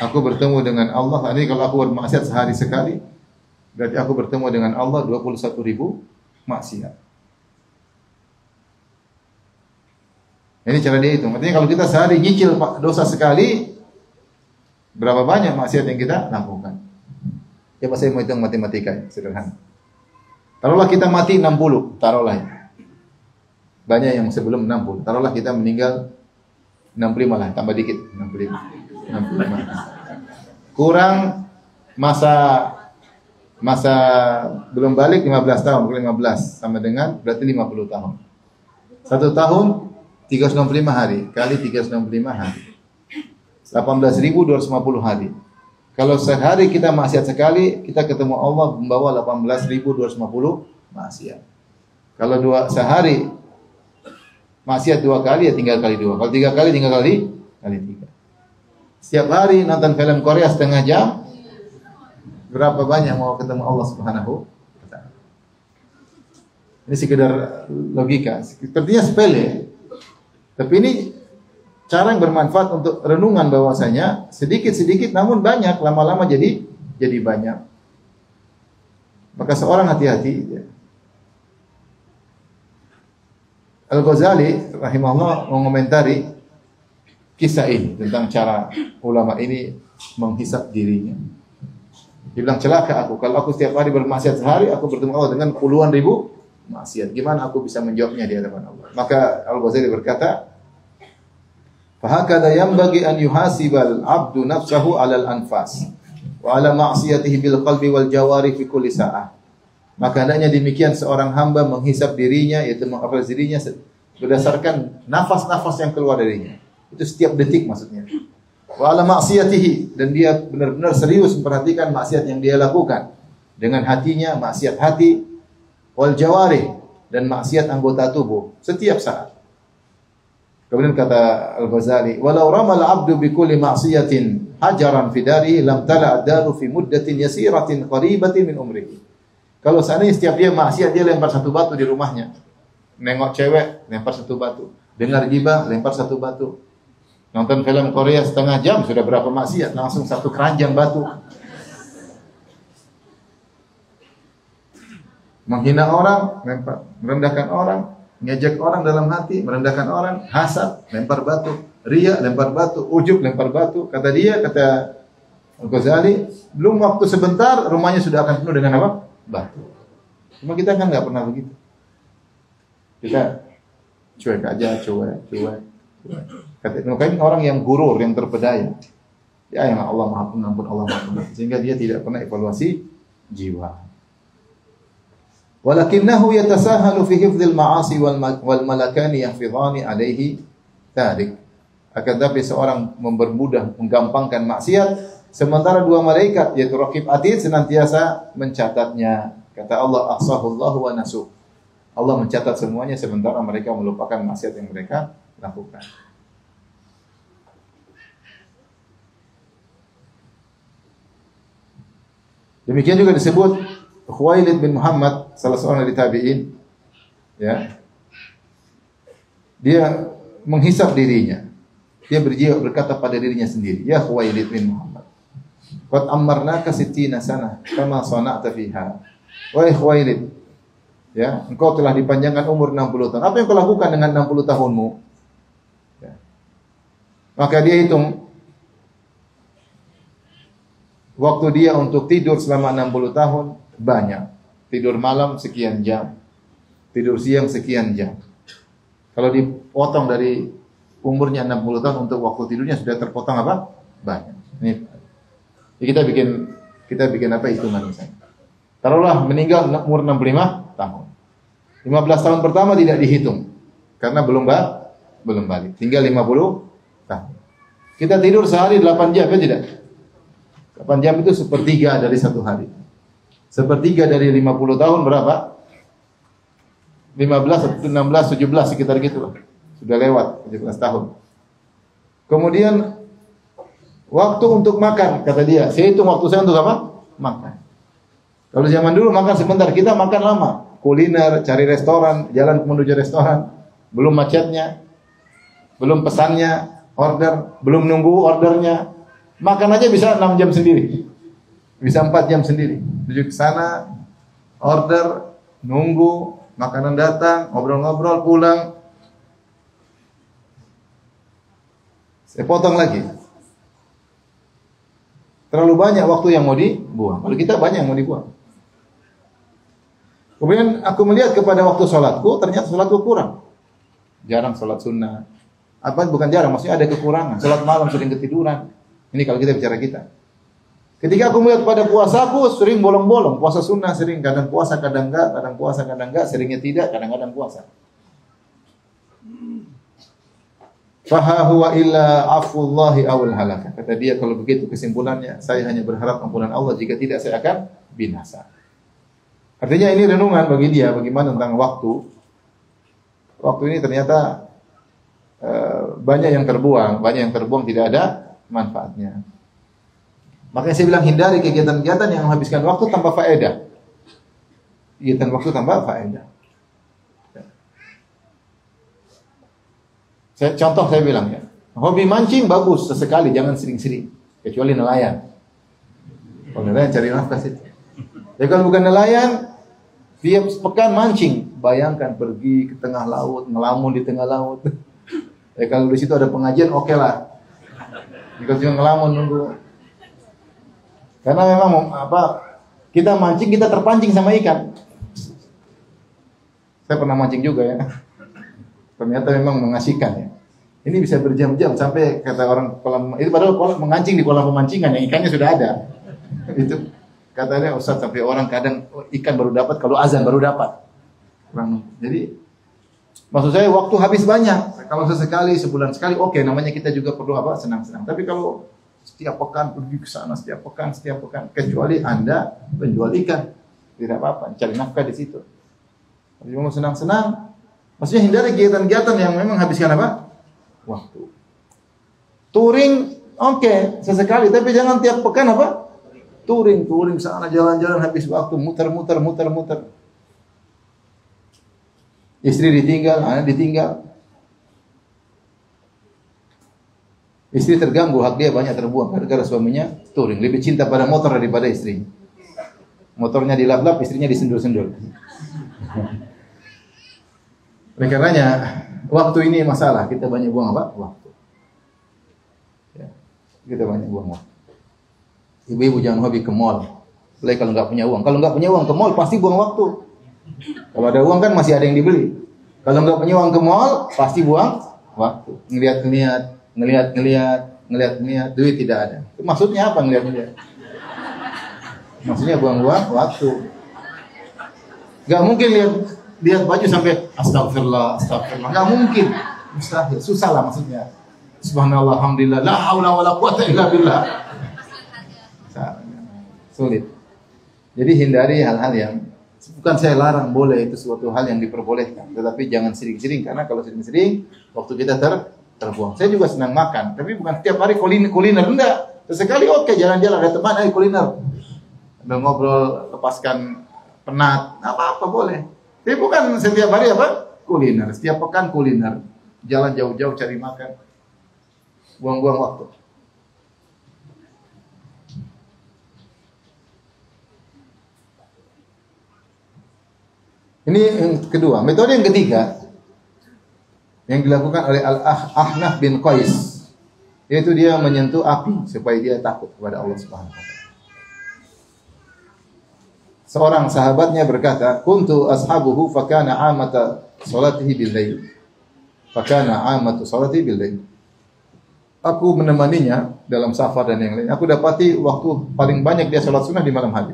Aku bertemu dengan Allah. Ini kalau aku bermaksiat sehari sekali, berarti aku bertemu dengan Allah 21.000 maksiat. Ini cara dia hitung. Artinya kalau kita sehari nyicil dosa sekali, berapa banyak maksiat yang kita lakukan? Coba saya mau hitung matematika, sederhana. Taruhlah kita mati 60, taruhlah. Banyak yang sebelum 60. Taruhlah kita meninggal 65 lah, tambah dikit, 65. Kurang masa Masa belum balik 15 tahun, 15 sama dengan berarti 50 tahun. 1 tahun 365 hari kali 365 hari. 18.250 hari. Kalau sehari kita maksiat sekali, kita ketemu Allah membawa 18.250 maksiat. Kalau sehari maksiat 2 kali, ya tinggal kali 2. Kalau 3 kali, tinggal kali 3. Setiap hari nonton film Korea setengah jam, berapa banyak mau ketemu Allah Subhanahu wa Ta'ala. Ini sekedar logika. Sepertinya sepele, tapi ini cara yang bermanfaat untuk renungan bahwasanya sedikit-sedikit namun banyak, lama-lama jadi banyak. Maka seorang hati-hati. Al-Ghazali rahimahullah mengomentari kisah ini tentang cara ulama ini menghisap dirinya. Dia bilang, celaka aku kalau aku setiap hari bermaksiat sehari, aku bertemu Allah dengan puluhan ribu maksiat. Gimana aku bisa menjawabnya di hadapan Allah? Maka Al-Ghazali berkata, "Fahakadha yanbaghi an yuhasibal 'abdu nafsahu 'alal anfas wa 'ala ma'siyatihi bil qalbi wal jawari fi kulli sa'ah." Maka hendaknya demikian seorang hamba menghisap dirinya, yaitu mengapresiasi dirinya berdasarkan nafas-nafas yang keluar darinya. Itu setiap detik maksudnya. Wa 'ala ma'siyatihi, dan dia benar-benar serius memperhatikan maksiat yang dia lakukan. Dengan hatinya, maksiat hati, wal jawari, dan maksiat anggota tubuh setiap saat. Kemudian kata Al-Ghazali, "Walau ramal 'abdu bi kulli ma'siyatin hajaran fi darihi lam tala ad-daru fi muddatin yasiratin qaribatin min umrihi." Kalau seandainya setiap dia maksiat, dia lempar 1 batu di rumahnya. Nengok cewek, lempar 1 batu. Dengar gibah, lempar 1 batu. Nonton film Korea setengah jam, sudah berapa maksiat, langsung 1 keranjang batu. Menghina orang, lempar. Merendahkan orang, ngejek orang dalam hati, merendahkan orang, hasad, lempar batu. Riya, lempar batu. Ujub, lempar batu. Kata Al-Ghazali, belum waktu sebentar, rumahnya sudah akan penuh dengan apa? Batu. Cuma kita kan nggak pernah begitu. Kita cuek aja, cuek. Makanya orang yang gurur, yang terpedaya, ya yang Allah Maha Pengampun, Allah Maha Pengampun, sehingga dia tidak pernah evaluasi jiwa. Walakinnahu yatasahalu fi hifdzil ma'asi wal malakani yahfidhani alaihi tarik. Akan tapi seorang mempermudah, menggampangkan maksiat, sementara 2 malaikat yaitu Raqib Atid senantiasa mencatatnya. Kata Allah, ahsahullahu wa nasuh. Allah mencatat semuanya sementara mereka melupakan maksiat yang mereka lakukan. Demikian juga disebut Khuwailid bin Muhammad, salah seorang dari tabi'in, ya. Dia menghisap dirinya. Dia berkata pada dirinya sendiri, "Ya Khuwailid bin Muhammad, qad ammarnaka 60 sana kama sana'ta fiha." Wahai Khuwailid, ya, engkau telah dipanjangkan umur 60 tahun. Apa yang kau lakukan dengan 60 tahunmu? Ya. Maka dia hitung waktu dia untuk tidur selama 60 tahun banyak. Tidur malam sekian jam, tidur siang sekian jam. Kalau dipotong dari umurnya 60 tahun untuk waktu tidurnya sudah terpotong apa? Banyak. Ini kita bikin apa hitungan misalnya. Taruhlah meninggal umur 65 tahun. 15 tahun pertama tidak dihitung karena belum balik. Tinggal 50 tahun. Kita tidur sehari 8 jam, ya tidak? 8 jam itu sepertiga dari 1 hari. Sepertiga dari 50 tahun berapa? 15, 16, 17 sekitar gitulah. Sudah lewat 17 tahun. Kemudian waktu untuk makan, kata dia, saya hitung waktu saya untuk apa? Makan. Kalau zaman dulu makan sebentar, kita makan lama. Kuliner, cari restoran, jalan menuju restoran, belum macetnya, belum pesannya, order, belum nunggu ordernya. Makan aja bisa 6 jam sendiri. Bisa 4 jam sendiri. Tuju ke sana, order, nunggu, makanan datang, ngobrol-ngobrol, pulang. Saya potong lagi. Terlalu banyak waktu yang mau dibuang. Kalau kita banyak yang mau dibuang. Kemudian aku melihat kepada waktu sholatku, ternyata sholatku kurang. Jarang sholat sunnah. Apa bukan jarang, maksudnya ada kekurangan. Sholat malam sering ketiduran. Ini kalau kita bicara kita. Ketika aku melihat pada puasaku sering bolong-bolong, puasa sunnah sering, kadang puasa kadang enggak, kadang puasa kadang enggak, seringnya tidak, kadang-kadang puasa. Faha huwa illa afullahi awal halakah. Kata dia, kalau begitu kesimpulannya, saya hanya berharap ampunan Allah, jika tidak saya akan binasa. Artinya ini renungan bagi dia, bagaimana tentang waktu. Waktu ini ternyata banyak yang terbuang tidak ada manfaatnya. Makanya saya bilang hindari kegiatan-kegiatan yang menghabiskan waktu tanpa faedah. Kegiatan waktu tanpa faedah. Saya bilang ya, hobi mancing bagus sesekali, jangan sering-sering, kecuali nelayan. Kalau nelayan cari nafkah situ. Ya kalau bukan nelayan, tiap pekan mancing, bayangkan pergi ke tengah laut, ngelamun di tengah laut. Ya kalau di situ ada pengajian, oke lah. Jika cuma ngelamun nunggu. Karena memang kita mancing, kita terpancing sama ikan. Saya pernah mancing juga ya. Ternyata memang mengasihkan ya. Ini bisa berjam-jam sampai kata orang kolam itu, padahal kolam mengancing di kolam pemancingan yang ikannya sudah ada. Itu katanya Ustaz, sampai orang kadang ikan baru dapat kalau azan baru dapat. Jadi maksud saya waktu habis banyak. Kalau sesekali, sebulan sekali, oke, namanya kita juga perlu senang-senang. Tapi kalau setiap pekan pergi ke sana, setiap pekan, kecuali Anda penjual ikan, tidak apa-apa, cari nafkah di situ. Kalau mau senang-senang, maksudnya hindari kegiatan-kegiatan yang memang habiskan waktu. Touring, oke, sesekali, tapi jangan tiap pekan touring sana, jalan-jalan habis waktu, muter. Istri ditinggal, anak ditinggal. Istri terganggu, hak dia banyak terbuang gara-gara suaminya touring. Lebih cinta pada motor daripada istri. Motornya dilap-lap, istrinya disendul-sendul. Oleh karenanya, waktu ini masalah. Kita banyak buang waktu. Ya, kita banyak buang waktu. Ibu-ibu jangan hobi ke mall. Apalagi kalau nggak punya uang. Kalau nggak punya uang ke mall, pasti buang waktu. Kalau ada uang kan masih ada yang dibeli. Kalau nggak punya uang ke mall, pasti buang waktu. Ngelihat, duit tidak ada. Maksudnya apa ngelihat? Maksudnya buang-buang waktu. Gak mungkin lihat baju sampai astagfirullah. Gak mungkin. Mustahil. Susah lah maksudnya. Subhanallah, alhamdulillah, la haula wala quwata illa billah. Sulit. Jadi hindari hal-hal yang bukan saya larang, boleh, itu suatu hal yang diperbolehkan. Tetapi jangan sering-sering, karena kalau sering-sering waktu kita terbuang. Saya juga senang makan, tapi bukan setiap hari kuliner, enggak. Sesekali oke, jalan-jalan, ada teman, ayo kuliner. Ada ngobrol, lepaskan penat, apa-apa boleh. Tapi bukan setiap hari kuliner, setiap pekan kuliner. Jalan jauh-jauh cari makan. Buang-buang waktu. Ini yang kedua. Metode yang ketiga yang dilakukan oleh Al-Ahnaf bin Qais, yaitu dia menyentuh api supaya dia takut kepada Allah Subhanahu wa taala. Seorang sahabatnya berkata, "Kuntu ashabuhu fakana 'amata salatihi bil-lail." Fakana 'amatu salatihi bil-lail. Aku menemaninya dalam safar dan yang lain. Aku dapati waktu paling banyak dia salat sunnah di malam hari.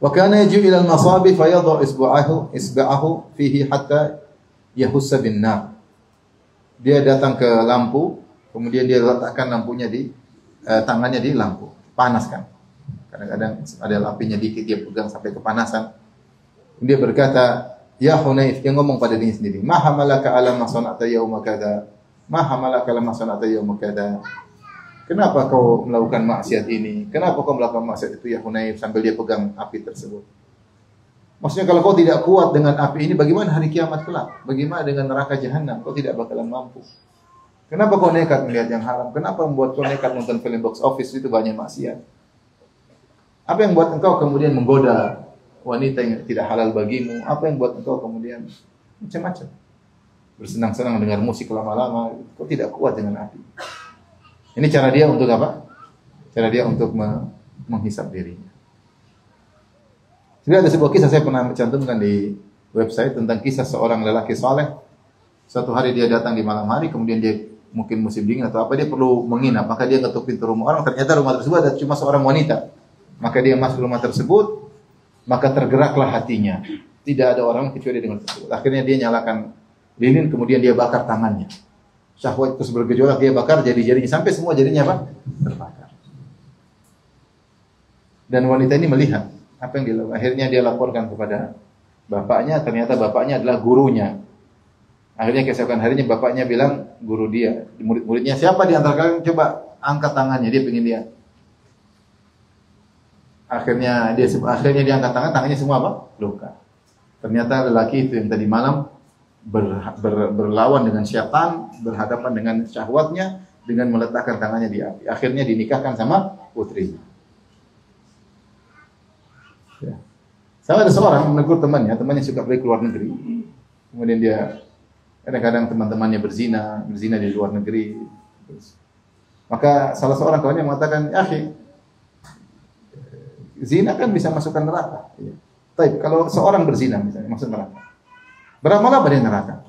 Wa kana yaju ila al-masabi fa yadhu isba'ahu fihi hatta yahussa bin nar. Dia datang ke lampu, kemudian dia letakkan lampunya di tangannya di lampu, panaskan. Kadang-kadang ada apinya dikit, dia pegang sampai kepanasan. Dia berkata, "Ya Hunayf," dia ngomong pada dirinya sendiri, "Ma hamalaka ala ma sana'ta yauma kadza? Ma hamalaka ala ma sana'ta yauma kadza?" Kenapa kau melakukan maksiat ini? Kenapa kau melakukan maksiat itu ya Hunayf? Sambil dia pegang api tersebut. Maksudnya kalau kau tidak kuat dengan api ini, bagaimana hari kiamat kelak? Bagaimana dengan neraka jahanam? Kau tidak bakalan mampu. Kenapa kau nekat melihat yang haram? Kenapa membuat kau nekat nonton film box office, itu banyak maksiat? Apa yang buat engkau kemudian menggoda wanita yang tidak halal bagimu? Apa yang buat engkau kemudian macam-macam? Bersenang-senang dengar musik lama-lama, kau tidak kuat dengan api. Ini cara dia untuk apa? Cara dia untuk menghisap dirinya. Jadi ada sebuah kisah saya pernah cantumkan di website tentang kisah seorang lelaki saleh. Suatu hari dia datang di malam hari, kemudian dia mungkin musim dingin atau apa, dia perlu menginap, maka dia ketuk pintu rumah orang, ternyata rumah tersebut ada cuma seorang wanita. Maka dia masuk rumah tersebut, maka tergeraklah hatinya. Tidak ada orang kecuali dengan tersebut. Akhirnya dia nyalakan lilin, kemudian dia bakar tangannya. Syahwat terus bergejolak, dia bakar jari-jarinya sampai semua jarinya apa? Terbakar. Dan wanita ini melihat apa yang dilakukan. Akhirnya dia laporkan kepada bapaknya, ternyata bapaknya adalah gurunya. Akhirnya keesokan harinya bapaknya bilang, guru dia, murid-muridnya, siapa di antara kalian coba angkat tangannya, dia pengen lihat. Akhirnya dia angkat tangan, tangannya semua apa? Luka. Ternyata lelaki itu yang tadi malam berlawan dengan syaitan, berhadapan dengan syahwatnya dengan meletakkan tangannya di api. Akhirnya dinikahkan sama putrinya. Ya. Sama ada seorang menegur temannya suka pergi ke luar negeri. Kemudian dia kadang-kadang teman-temannya berzina di luar negeri. Maka salah seorang kawannya mengatakan, "Akhi, zina kan bisa masukkan neraka." Ya. Tapi kalau seorang berzina misalnya masuk neraka, berapa lama dia neraka?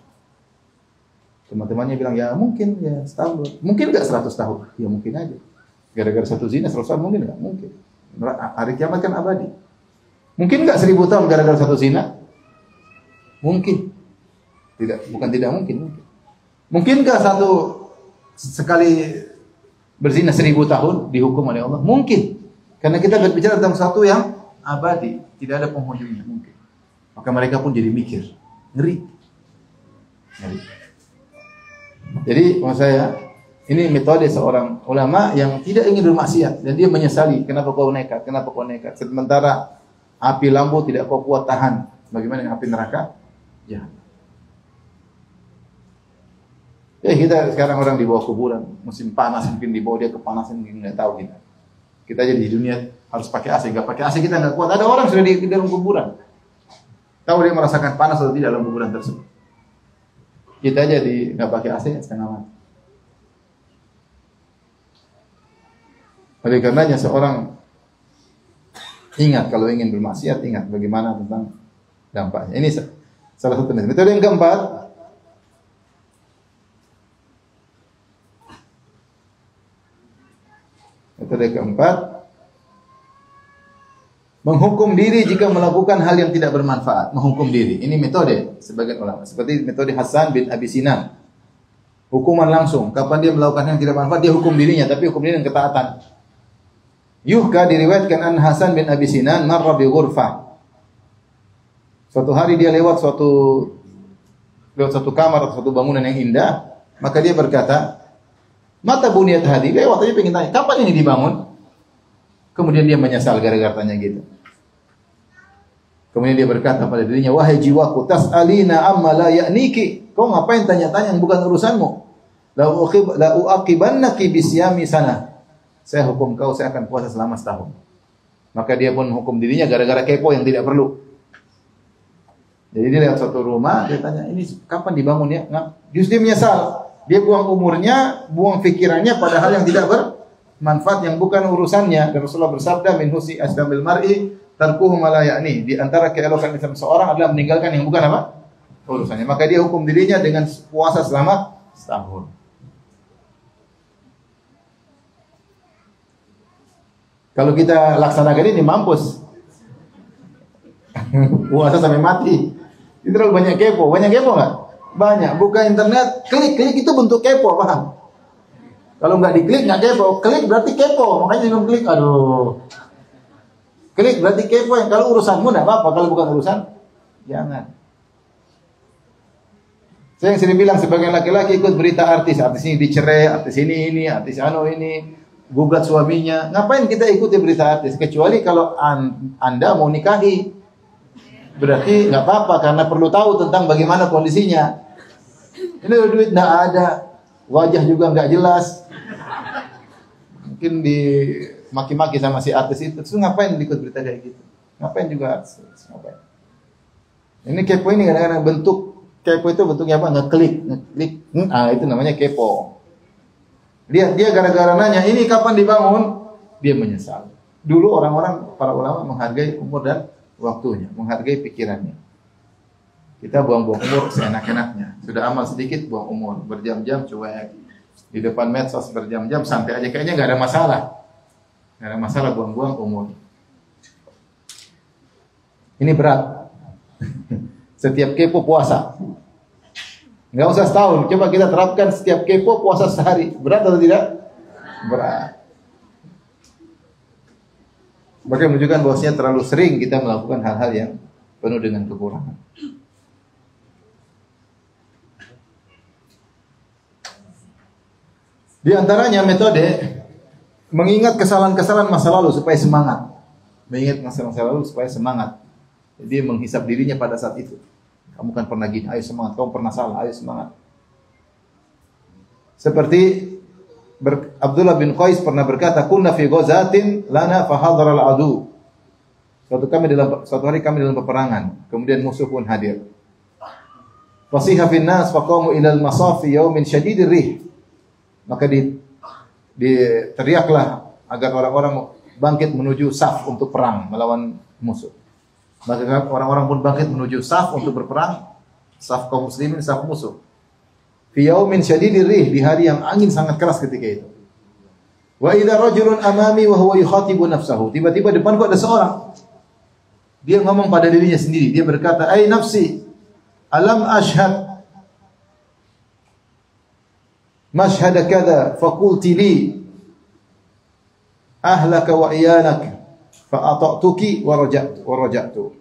Teman-temannya bilang, ya mungkin ya setahun, mungkin enggak 100 tahun, ya mungkin aja. Gara-gara satu zina 100 tahun mungkin enggak? Mungkin. Hari kiamat kan abadi. Mungkin enggak 1000 tahun gara-gara satu zina? Mungkin. Bukan tidak mungkin. Mungkinkah sekali berzina 1000 tahun dihukum oleh Allah? Mungkin. Karena kita berbicara tentang sesuatu yang abadi, tidak ada penghujungnya, mungkin. Maka mereka pun jadi mikir, ngeri. Jadi maksud saya, ini metode seorang ulama yang tidak ingin bermaksiat dan dia menyesali, kenapa kau nekat? Sementara api lampu tidak kau kuat tahan. Bagaimana dengan api neraka? Ya. Kita sekarang orang di bawah kuburan, musim panas mungkin di bawah dia kepanasan, mungkin nggak tahu kita. Kita aja di dunia harus pakai AC, nggak pakai AC kita nggak kuat. Ada orang sudah di dalam kuburan, tahu dia merasakan panas atau tidak dalam kuburan tersebut. Kita aja nggak pakai AC setengah mati. Oleh karenanya seorang ingat kalau ingin bermaksiat, ingat bagaimana tentang dampaknya. Ini salah satu metode yang keempat. Metode keempat, menghukum diri jika melakukan hal yang tidak bermanfaat. Menghukum diri. Ini metode sebagian ulama. Seperti metode Hasan bin Abi Sinan. Hukuman langsung. Kapan dia melakukan hal yang tidak bermanfaat, dia hukum dirinya. Tapi hukum diri dengan ketaatan. Yuhka diriwayatkan an Hasan bin Abi Sinan marra bi ghurfah. Suatu hari dia lewat satu kamar atau satu bangunan yang indah. Maka dia berkata, mata buniyat hadi, lewat aja pengen tanya, kapan ini dibangun? Kemudian dia menyesal gara-gara tanya gitu. Kemudian dia berkata pada dirinya, wahai jiwaku, tas'alina amma la ya'niki. Kau ngapain tanya-tanya yang bukan urusanmu? La uaqibannaki bisyami sana. Saya hukum kau, saya akan puasa selama setahun. Maka dia pun hukum dirinya gara-gara kepo yang tidak perlu. Jadi dia lihat suatu rumah, dia tanya, ini kapan dibangun ya? Justru dia menyesal. Dia buang umurnya, buang pikirannya pada hal yang tidak bermanfaat, yang bukan urusannya. Dan Rasulullah bersabda, min husni aslamil mar'i tarkuhu ma la ya'ni. Di antara keelokan Islam seorang adalah meninggalkan yang bukan apa? Urusannya. Maka dia hukum dirinya dengan puasa selama setahun. Kalau kita laksanakan ini mampus. Puasa sampai mati. Itu terlalu banyak kepo. Banyak kepo enggak? Banyak. Buka internet, klik itu bentuk kepo, paham? Kalau nggak diklik nggak kepo, klik berarti kepo. Makanya jangan klik. Aduh. Klik berarti kepo. Yang kalau urusanmu nggak apa-apa, kalau bukan urusan jangan. Saya yang sering bilang sebagian laki-laki ikut berita artis ini dicerai, artis ini, artis ini gugat suaminya. Ngapain kita ikuti berita artis? Kecuali kalau Anda mau nikahi. Berarti nggak apa-apa karena perlu tahu tentang bagaimana kondisinya. Ini duit nggak ada, wajah juga nggak jelas. Mungkin dimaki-maki sama si artis itu. Terus ngapain ikut berita kayak gitu? Ngapain juga artis? Ngapain? Ini kepo ini kadang-kadang bentuk kepo itu bentuknya apa? Ngeklik. Itu namanya kepo. Dia gara-gara nanya ini kapan dibangun, dia menyesal. Dulu orang-orang para ulama menghargai umur dan waktunya, menghargai pikirannya. Kita buang-buang umur seenak-enaknya. Sudah amal sedikit buang umur, berjam-jam cuek. di depan medsos berjam-jam, santai aja, kayaknya nggak ada masalah. Nggak ada masalah buang-buang umur. Ini berat. Setiap kepo puasa. Nggak usah setahun, coba kita terapkan setiap kepo puasa sehari. Berat atau tidak? Berat. Maka menunjukkan bahwasanya terlalu sering kita melakukan hal-hal yang penuh dengan kekurangan. Di antaranya metode mengingat kesalahan-kesalahan masa lalu supaya semangat. Mengingat masa lalu supaya semangat. Jadi menghisap dirinya pada saat itu. Kamu kan pernah gini, ayo semangat. Kamu pernah salah, ayo semangat. Seperti Abdullah bin Qais pernah berkata, "Kunna fi ghazatin lana fa hadara al-adu." Suatu hari kami dalam peperangan, kemudian musuh pun hadir. Fasiha fin nas faqamu ila al-masaf fi yawmin shadidir rih. Maka teriaklah agar orang-orang bangkit menuju saf untuk perang melawan musuh. Maka orang-orang pun bangkit menuju saf untuk berperang, saf kaum muslimin, saf musuh. Fi yaumin syadidir rih, di hari yang angin sangat keras ketika itu. Wa idza rajulun amami wa huwa yukhatibu nafsahu. Tiba-tiba depanku ada seorang. Dia ngomong pada dirinya sendiri. Dia berkata, "Ai nafsi, alam ashhad mashhad kadza faqulti li ahlaka wa iyanak fa ata'tuki wa raja'tu."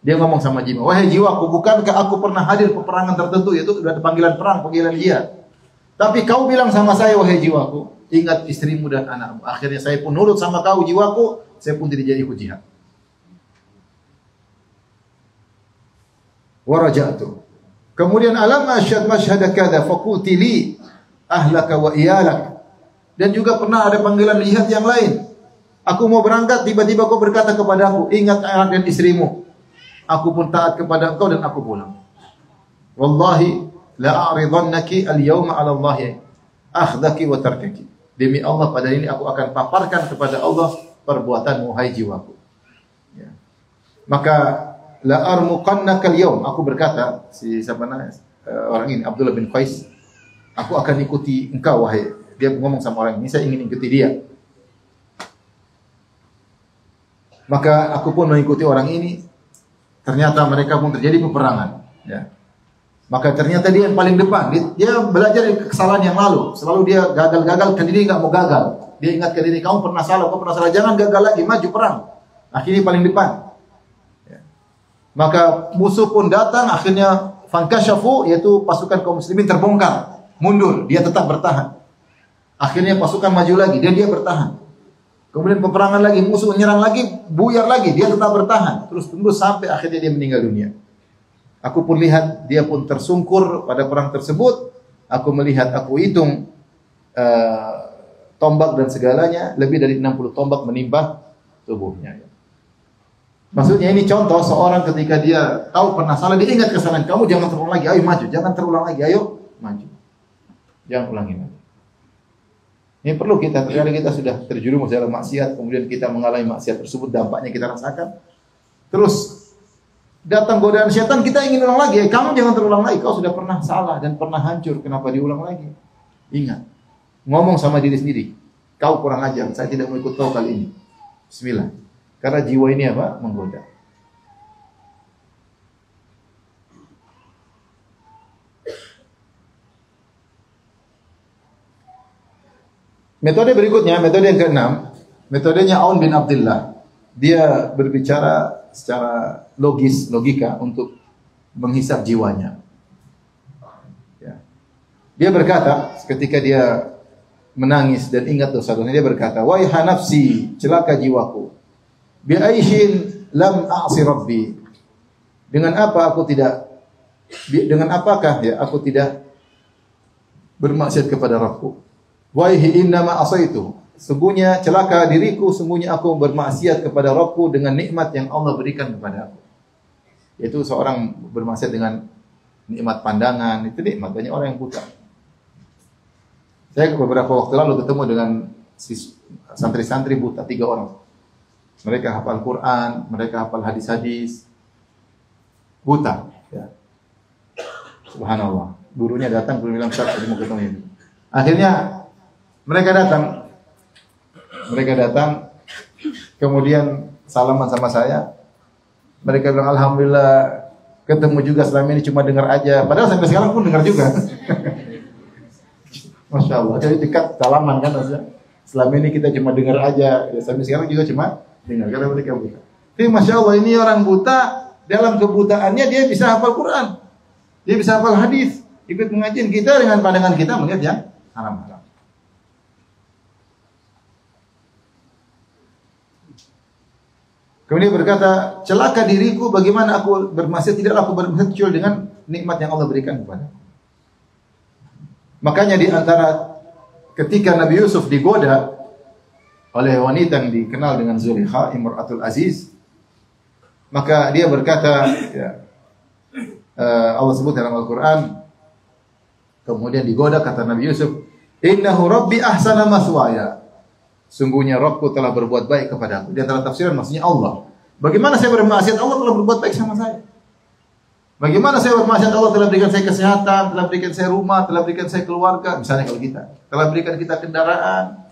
Dia ngomong sama jiwa, "Wahai jiwaku, bukankah aku pernah hadir peperangan tertentu, yaitu ada panggilan perang, panggilan jihad. Tapi kau bilang sama saya, wahai jiwaku, ingat istrimu dan anakmu. Akhirnya saya pun nurut sama kau jiwaku, saya pun tidak jadi ikut jihad." Wa raja'tu. Kemudian alam asyhad mashhad kadza faqulti li ahlaka wa iyalak. Dan juga pernah ada panggilan jihad yang lain. Aku mau berangkat, tiba-tiba kau berkata kepadaku, ingat anak dan istrimu. Aku pun taat kepada engkau dan aku pulang. Wallahi la a'ridannaki al-yawma 'ala Allah akhdaki wa tarkaki. Demi Allah, pada ini aku akan paparkan kepada Allah perbuatanmu, hai jiwaku. Ya. Maka la armuqannaka al-yawm, aku berkata, orang ini Abdullah bin Qais, aku akan ikuti engkau, wahai. Dia ngomong sama orang ini, saya ingin ikuti dia. Maka aku pun mengikuti orang ini. Ternyata mereka pun terjadi peperangan. Ya. Maka ternyata dia yang paling depan. Dia belajar dari kesalahan yang lalu. Selalu dia gagal-gagal, ke diri nggak mau gagal. Dia ingat ke diri, kamu pernah salah, jangan gagal lagi, maju perang. Akhirnya paling depan. Ya. Maka musuh pun datang, akhirnya fankashafu, yaitu pasukan kaum muslimin terbongkar, mundur, dia tetap bertahan. Akhirnya pasukan maju lagi, dia bertahan. Kemudian peperangan lagi, musuh menyerang lagi, buyar lagi, dia tetap bertahan. Terus sampai akhirnya dia meninggal dunia. Aku pun lihat dia pun tersungkur pada perang tersebut. Aku melihat, aku hitung tombak dan segalanya, lebih dari 60 tombak menimpa tubuhnya. Maksudnya ini contoh seorang ketika dia tahu pernah salah, dia ingat kesalahan, kamu jangan terulang lagi, ayo maju, jangan terulang lagi, ayo maju. Jangan ulangi lagi. Ini perlu kita, terkadang kita sudah terjerumus dalam maksiat, kemudian kita mengalami maksiat tersebut, dampaknya kita rasakan. Terus datang godaan syaitan, kita ingin ulang lagi. Kamu jangan terulang lagi, kau sudah pernah salah dan pernah hancur, kenapa diulang lagi? Ingat, ngomong sama diri sendiri, kau kurang ajar, saya tidak mau ikut kau kali ini. Bismillah. Karena jiwa ini apa? Menggoda. Metode berikutnya, metode yang keenam, metodenya Aun bin Abdullah. Dia berbicara secara logika untuk menghisap jiwanya. Ya. Dia berkata, ketika dia menangis dan ingat dosa-dosanya, dia berkata, "Waiha nafsi, celaka jiwaku. Bi aishin lam a'si rabbi." Dengan apakah ya aku tidak bermaksiat kepada Rabbku? Waihi innama asaitu. Sungguhnya celaka diriku, sungguhnya aku bermaksiat kepada Rabbku dengan nikmat yang Allah berikan kepada aku. Yaitu seorang bermaksiat dengan nikmat pandangan, itu nikmat. Banyak orang yang buta. Saya beberapa waktu lalu ketemu dengan santri-santri buta, 3 orang. Mereka hafal Quran, mereka hafal hadis-hadis. Buta. Ya. Subhanallah. Gurunya datang, guru bilang, "Ustaz, mau ketemu ini." Akhirnya mereka datang, kemudian salaman sama saya. Mereka bilang, alhamdulillah ketemu juga, selama ini cuma dengar aja. Padahal sampai sekarang pun dengar juga. Masya Allah, jadi dekat salaman kan maksudnya. Selama ini kita cuma dengar aja, ya, sampai sekarang juga cuma dengar karena mereka buta. Tapi Masya Allah, ini orang buta, dalam kebutaannya dia bisa hafal Quran, dia bisa hafal hadis, ikut mengajian. Kita dengan pandangan kita melihat yang haram-haram. Kemudian berkata, celaka diriku, bagaimana aku bermaksiat, tidaklah aku bermaksiat kecuali dengan nikmat yang Allah berikan kepada. Makanya di antara ketika Nabi Yusuf digoda oleh wanita yang dikenal dengan Zulaikha, Imratul Aziz, maka dia berkata, ya, Allah sebut dalam Al-Quran, kemudian digoda, kata Nabi Yusuf, innahu rabbi ahsana maswaya. Sungguhnya Rabbku telah berbuat baik kepadaku. Di antara tafsiran maksudnya Allah. Bagaimana saya bermaksiat, Allah telah berbuat baik sama saya. Bagaimana saya bermaksiat, Allah telah berikan saya kesehatan, telah berikan saya rumah, telah berikan saya keluarga. Misalnya kalau kita, telah berikan kita kendaraan.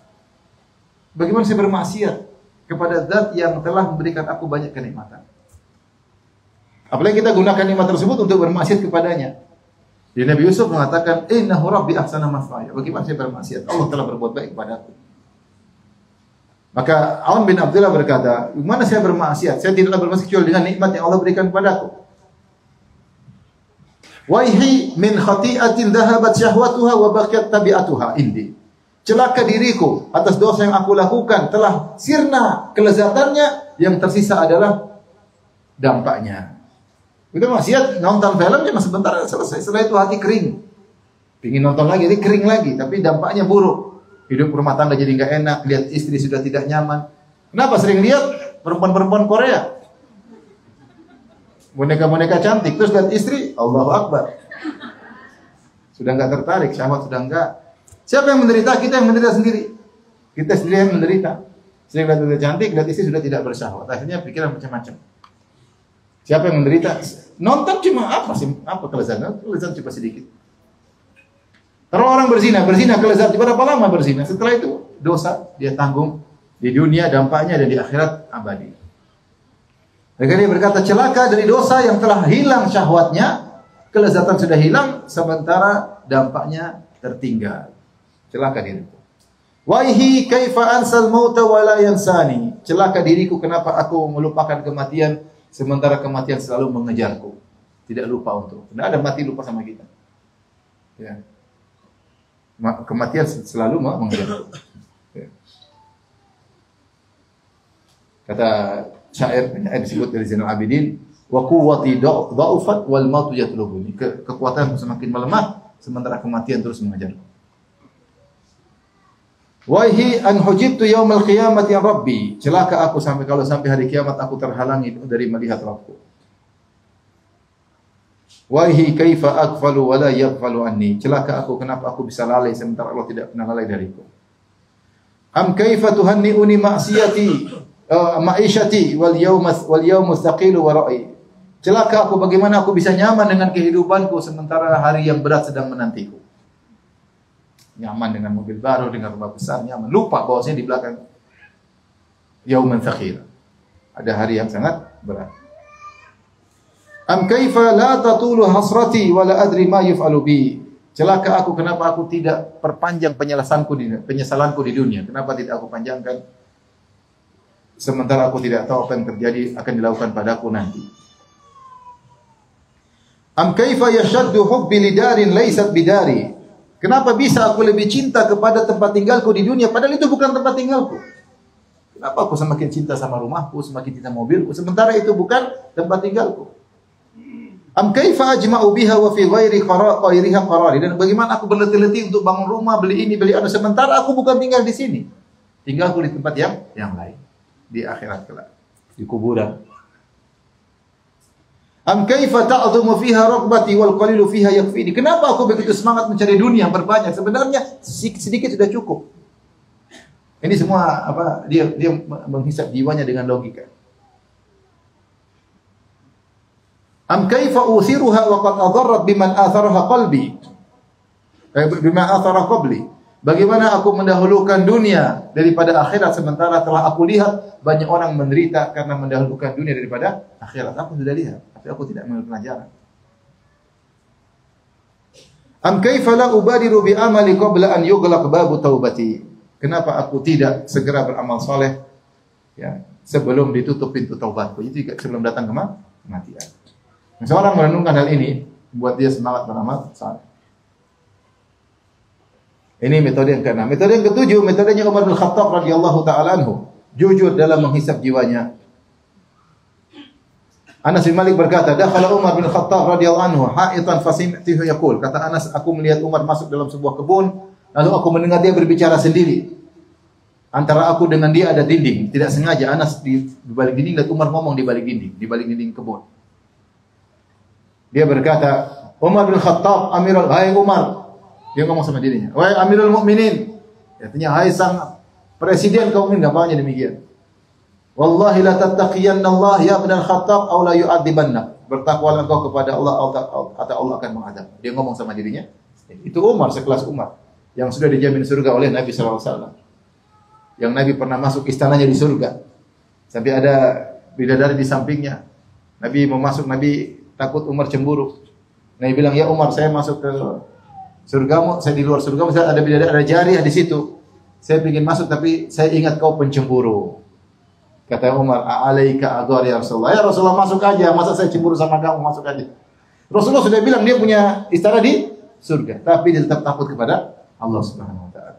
Bagaimana saya bermaksiat kepada zat yang telah memberikan aku banyak kenikmatan. Apalagi kita gunakan nikmat tersebut untuk bermaksiat kepadanya. Jadi Nabi Yusuf mengatakan, innahu rabbi ahsana maswaya. Bagaimana saya bermaksiat, Allah telah berbuat baik kepadaku. Maka Aun bin Abdullah berkata, mana saya bermaksiat? Saya tidaklah bermaksiat kecuali dengan nikmat yang Allah berikan kepadaku. Waihi min khati'atin dhahabat syahwatuha wa baqiyat tabi'atuha indi. Celaka diriku atas dosa yang aku lakukan, telah sirna kelezatannya, yang tersisa adalah dampaknya. Kita maksiat, nonton film cuma sebentar selesai. Setelah itu hati kering. Pingin nonton lagi, jadi kering lagi, tapi dampaknya buruk. Hidup rumah tangga jadi nggak enak, lihat istri sudah tidak nyaman. Kenapa? Sering lihat perempuan-perempuan Korea, boneka-boneka cantik, terus lihat istri, Allahu Akbar, sudah nggak tertarik, syahwat sudah nggak. Siapa yang menderita? Kita yang menderita sendiri. Kita sendiri yang menderita. Sering lihat istri cantik, lihat istri sudah tidak bersyahwat. Akhirnya pikiran macam-macam. Siapa yang menderita? Nonton cuma apa sih? Apa kelezatan? Kelezatan cuma sedikit. Kalau orang berzina kelezatan, berapa lama berzina? Setelah itu dosa dia tanggung di dunia dampaknya dan di akhirat abadi. Maka dia berkata, celaka dari dosa yang telah hilang syahwatnya, kelezatan sudah hilang, sementara dampaknya tertinggal. Celaka diriku. Waihi kaifa ansal mauta wa la yansani. Celaka diriku, kenapa aku melupakan kematian sementara kematian selalu mengejarku. Tidak lupa untuk. Tidak ada mati lupa sama kita. Ya. Kematian selalu mengejarku. Ya. Kata syair disebut dari Zainal Abidin, wa quwwati dha'ufat wal mautu yatlubuni. Kekuatanku semakin melemah sementara kematian terus mengejarku. Waihi an hujibtu yaumal qiyamati ya rabbi. Celaka aku kalau sampai hari kiamat aku terhalangi dari melihat Rabbku. Waihi kaifa aghfalu wa la yaghfalu anni. Celaka aku, kenapa aku bisa lalai sementara Allah tidak pernah lalai dariku. Am kaifa tuhanni'uni ma'siyati ma'isyati wal yawmu thaqilu wa ra'i. Celaka aku, bagaimana aku bisa nyaman dengan kehidupanku sementara hari yang berat sedang menantiku. Nyaman dengan mobil baru, dengan rumah besar, nyaman. Lupa bahwasanya di belakang yauman thaqil. Ada hari yang sangat berat. Am kaifa la tatulu hasrati wa la adri ma yuf'alu bi. Celaka aku, kenapa aku tidak perpanjang penyesalanku di dunia? Kenapa tidak aku panjangkan sementara aku tidak tahu apa yang terjadi akan dilakukan padaku nanti. Am kaifa yashaddu hubbi lidarin laysat bidari. Kenapa bisa aku lebih cinta kepada tempat tinggalku di dunia padahal itu bukan tempat tinggalku? Kenapa aku semakin cinta sama rumahku, semakin cinta mobilku sementara itu bukan tempat tinggalku? Am kaifa ajma'u biha wa fi ghairi qarairiha qarari. Dan bagaimana aku berletih-letih untuk bangun rumah, beli ini, beli itu sementara aku bukan tinggal di sini. Tinggalku di tempat yang lain, di akhirat kelak, di kuburan. Am kaifa ta'dhumu fiha raghbati wal qalilu fiha yakfini. Kenapa aku begitu semangat mencari dunia yang berbanyak sebenarnya sedikit sudah cukup. Ini semua dia menghisap jiwanya dengan logika. Am kaifa uthiruha wa qad adarrat biman atharaha qalbi. bima athara qabli. Bagaimana aku mendahulukan dunia daripada akhirat sementara telah aku lihat banyak orang menderita karena mendahulukan dunia daripada akhirat. Aku sudah lihat, tapi aku tidak mengambil pelajaran. Am kaifa la ubadiru bi amali qabla an yughlaq babu taubati. Kenapa aku tidak segera beramal saleh ya, sebelum ditutup pintu taubatku? Itu sebelum datang kematian. Seorang merenungkan hal ini, buat dia semangat beramal saleh. Ini metode yang keenam. Metode yang ketujuh, metodenya Umar bin Khattab radhiyallahu taala anhu, jujur dalam menghisap jiwanya. Anas bin Malik berkata, "Dakhala Umar bin Khattab radhiyallahu anhu ha'itan fasami'tuhu yaqul." Kata Anas, aku melihat Umar masuk dalam sebuah kebun, lalu aku mendengar dia berbicara sendiri. Antara aku dengan dia ada dinding. Tidak sengaja Anas di balik dinding dan Umar ngomong di balik dinding kebun. Dia berkata, "Umar bin Khattab, Amirul, hai Umar." Dia ngomong sama dirinya, "Wahai Amirul Mukminin." Artinya, hai sang presiden kaum mukminin, gampangnya demikian. "Wallahi la tattaqiyanna Allah ya Ibn al-Khattab aw la yu'adzibannak." Bertakwalah engkau kepada Allah atau Allah akan mengadab. Dia ngomong sama dirinya. Itu Umar, sekelas Umar yang sudah dijamin surga oleh Nabi sallallahu alaihi wasallam. Yang Nabi pernah masuk istananya di surga. Sampai ada bidadari di sampingnya. Nabi mau masuk, Nabi takut Umar cemburu. Nabi bilang, "Ya Umar, saya masuk ke surgamu, saya di luar surgamu, saya ada bidadari, ada jariah di situ. Saya ingin masuk tapi saya ingat kau pencemburu." Kata Umar, "A'alaika aghar ya Rasulullah." "Ya Rasulullah, masuk aja. Masa saya cemburu sama kamu, masuk aja." Rasulullah sudah bilang dia punya istana di surga, tapi dia tetap takut kepada Allah Subhanahu wa taala.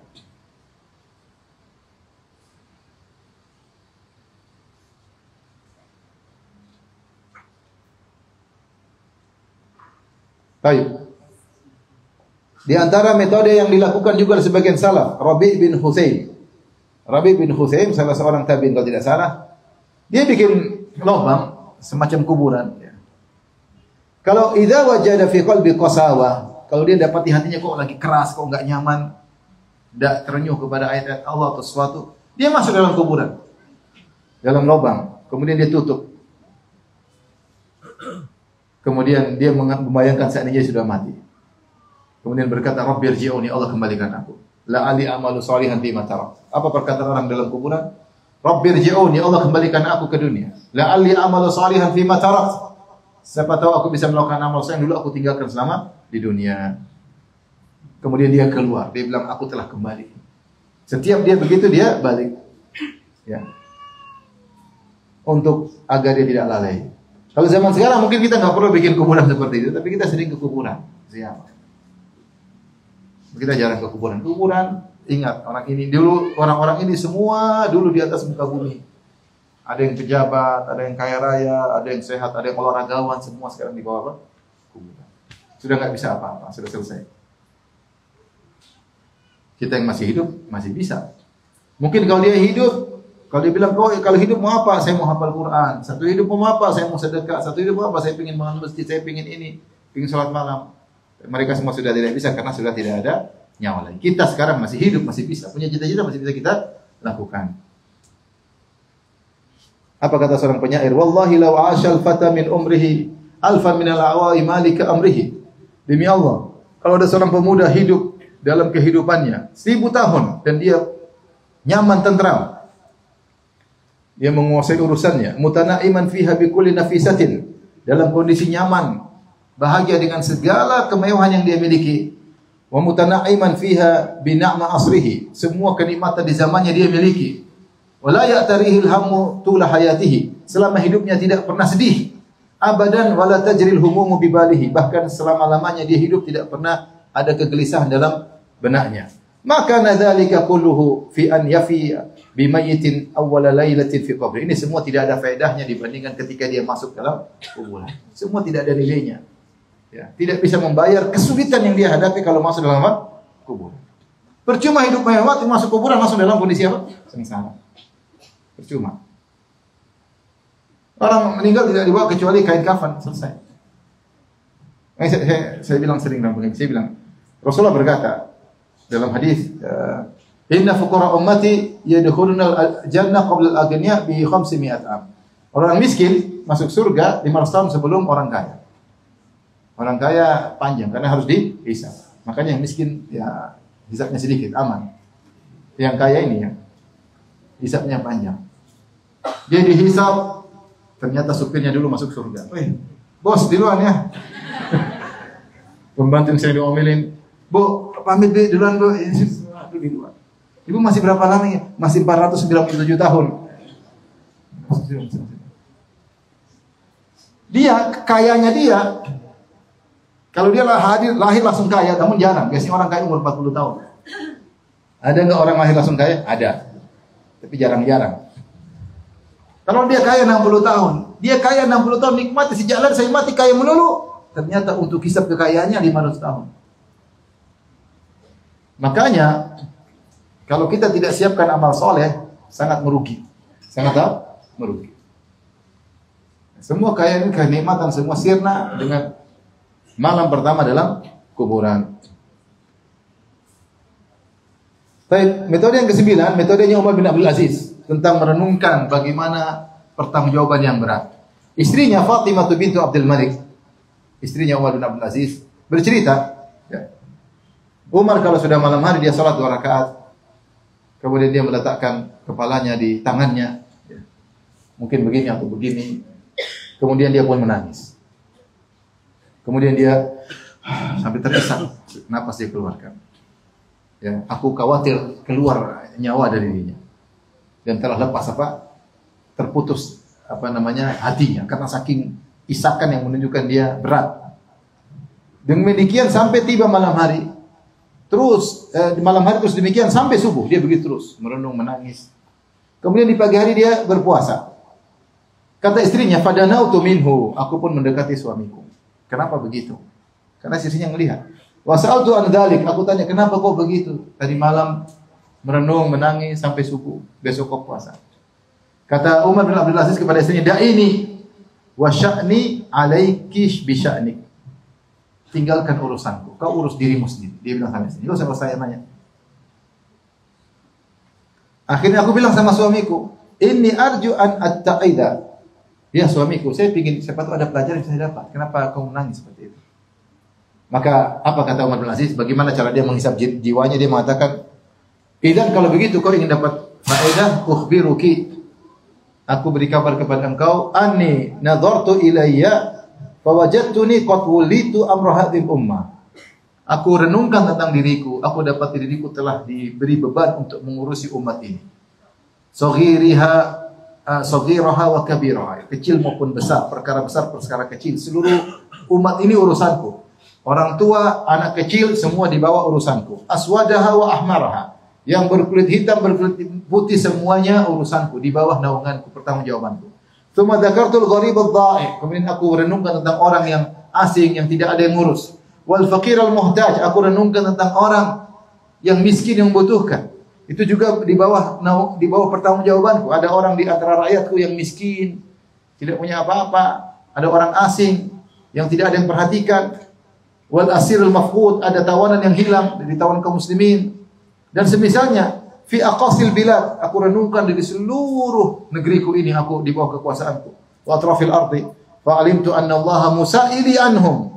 Baik. Di antara metode yang dilakukan juga oleh sebagian salaf, Rabi' bin Husaim. Rabi' bin Husaim salah seorang tabi'in kalau tidak salah. Dia bikin lubang semacam kuburan. Ya. Kalau idza wajada fi qalbi qasawa, kalau dia dapati hatinya kok lagi keras, kok enggak nyaman, enggak terenyuh kepada ayat-ayat Allah atau sesuatu, dia masuk dalam kuburan, dalam lubang, kemudian dia tutup. Kemudian dia membayangkan seandainya sudah mati. Kemudian berkata, "Rabbi irji'uni, Allah kembalikan aku. La'ali amalu shalihan bima tarak." Apa perkataan orang dalam kuburan? "Rabbi irji'uni, Allah kembalikan aku ke dunia. La'ali amalu shalihan bima tarak." Siapa tahu aku bisa melakukan amal saleh yang dulu aku tinggalkan selama di dunia. Kemudian dia keluar, dia bilang, "Aku telah kembali." Setiap dia begitu dia balik. Ya. Untuk agar dia tidak lalai. Kalau zaman sekarang mungkin kita nggak perlu bikin kuburan seperti itu, tapi kita sering ke kuburan. Siapa? Kita jarang ke kuburan. Kuburan, ingat orang ini dulu, orang-orang ini semua dulu di atas muka bumi. Ada yang pejabat, ada yang kaya raya, ada yang sehat, ada yang olahragawan, semua sekarang di bawah kuburan. Sudah nggak bisa apa-apa, sudah selesai. Kita yang masih hidup masih bisa. Mungkin kalau dia hidup, kalau dia bilang, kalau hidup mau apa? Saya mau hafal Quran. Satu hidup mau apa? Saya mau sedekah. Satu hidup mau apa? Saya ingin bangun masjid. Saya ingin ini, ingin sholat malam. Mereka semua sudah tidak bisa karena sudah tidak ada nyawa lagi. Kita sekarang masih hidup, masih bisa. Punya cita-cita masih bisa kita lakukan. Apa kata seorang penyair? "Wallahi law 'ashal fata min umrihi alfan min al-awa'i malika amrihi." Demi Allah, kalau ada seorang pemuda hidup dalam kehidupannya 1000 tahun dan dia nyaman, tentram, dia menguasai urusannya, mutanaiman fiha bi kulli nafisatin, dalam kondisi nyaman, bahagia dengan segala kemewahan yang dia miliki. Wa mutanaiman fiha bi na'ma asrihi, semua kenikmatan di zamannya dia miliki. Wala ya'tarihil hammu tula hayatihi, selama hidupnya tidak pernah sedih. Abadan wala tajril humumu bibalihi, bahkan selama-lamanya dia hidup tidak pernah ada kegelisahan dalam benaknya. Maka nadzalika kulluhu fi an yafi bimayyitin awwala lailatin fi qabri. Ini semua tidak ada faedahnya dibandingkan ketika dia masuk dalam kuburan. Semua tidak ada nilainya. Ya, tidak bisa membayar kesulitan yang dia hadapi kalau masuk dalam kuburan. Percuma hidup mewah, masuk kuburan langsung dalam kondisi apa? Sengsara. Percuma. Orang meninggal tidak dibawa kecuali kain kafan, selesai. Saya bilang sering dalam pengajian, saya bilang Rasulullah berkata dalam hadis, "Inna fuqara ummati yadkhuluna al-jannah qabla al-aghniya bi 500 am." Orang miskin masuk surga 500 tahun sebelum orang kaya. Orang kaya panjang karena harus dihisab. Makanya yang miskin ya hisabnya sedikit, aman. Yang kaya ini ya hisabnya panjang. Dia dihisab, ternyata supirnya dulu masuk surga. Wih, bos duluan ya. Pembantu yang saya diomelin, Bu, pamit deh duluan Bu. Aduh di luar. Ibu masih berapa lama ya? Masih 497 tahun. Dia, kayanya dia, kalau dia lahir langsung kaya, namun jarang. Biasanya orang kaya umur 40 tahun. Ada nggak orang lahir langsung kaya? Ada. Tapi jarang-jarang. Kalau dia kaya 60 tahun, dia kaya 60 tahun, nikmati sejalan saya mati kaya melulu. Ternyata untuk hisab kekayaannya 500 tahun. Makanya, kalau kita tidak siapkan amal soleh, sangat merugi. Sangat apa? Merugi. Semua kaya ini kenikmatan, semua sirna dengan malam pertama dalam kuburan. Baik, metode yang ke-9, metodenya Umar bin Abdul Aziz tentang merenungkan bagaimana pertanggungjawaban yang berat. Istrinya Fatimah bintu Abdul Malik, istrinya Umar bin Abdul Aziz, bercerita, ya, Umar kalau sudah malam hari dia salat 2 rakaat, kemudian dia meletakkan kepalanya di tangannya, ya, mungkin begini atau begini, kemudian dia pun menangis. Kemudian dia sampai terisak, napas dia keluarkan. Ya, aku khawatir keluar nyawa dari dirinya. Dan telah lepas terputus hatinya karena saking isakan yang menunjukkan dia berat. Demikian sampai tiba malam hari. Terus di malam hari terus demikian sampai subuh dia begitu terus merenung menangis. Kemudian di pagi hari dia berpuasa. Kata istrinya, "Fadanautu minhu," aku pun mendekati suamiku. Kenapa begitu? Karena istrinya melihat. Wa sa'altu an dzalik, aku tanya, "Kenapa kok begitu? Tadi malam merenung, menangis sampai subuh, besok kok puasa." Kata Umar bin Abdul Aziz kepada istrinya, "Da'ini wa sya'ni 'alaiki bi sya'nik." Tinggalkan urusanku, kau urus dirimu sendiri. Dia bilang sama istrinya, "Enggak usah saya nanya." Akhirnya aku bilang sama suamiku, "Inni arju an atta'ida." Ya suamiku, saya ingin siapa tahu ada pelajaran yang saya dapat. Kenapa kau menangis seperti itu? Maka apa kata Umar bin Aziz? Bagaimana cara dia menghisap jiwanya? Dia mengatakan, "Idzan kalau begitu kau ingin dapat faedah, ukhbiruki. Aku beri kabar kepada engkau, anni nadhartu ilayya fawajadtuni qad wulitu amra hadhihi ummah." Aku renungkan tentang diriku, aku dapat diriku telah diberi beban untuk mengurusi umat ini. Saghiraha wa kabiraha, kecil maupun besar, perkara besar, perkara kecil, seluruh umat ini urusanku. Orang tua, anak kecil, semua di bawah urusanku. Aswadaha wa ahmaraha, yang berkulit hitam, berkulit putih, semuanya urusanku, di bawah naunganku, pertanggungjawabanku. Tsumma dzakartul gharib adh-dha'i, kemudian aku renungkan tentang orang yang asing, yang tidak ada yang ngurus. Wal faqir al muhtaj, aku renungkan tentang orang yang miskin, yang membutuhkan. Itu juga di bawah pertanggungjawabanku. Ada orang di antara rakyatku yang miskin, tidak punya apa-apa. Ada orang asing yang tidak ada yang perhatikan. Wal asirul mafqud, ada tawanan yang hilang dari tawanan kaum muslimin. Dan semisalnya, fi aqasil bilad, aku renungkan dari seluruh negeriku ini, aku di bawah kekuasaanku. Wa atrafil ardi, fa alimtu anna Allah musa'ili anhum.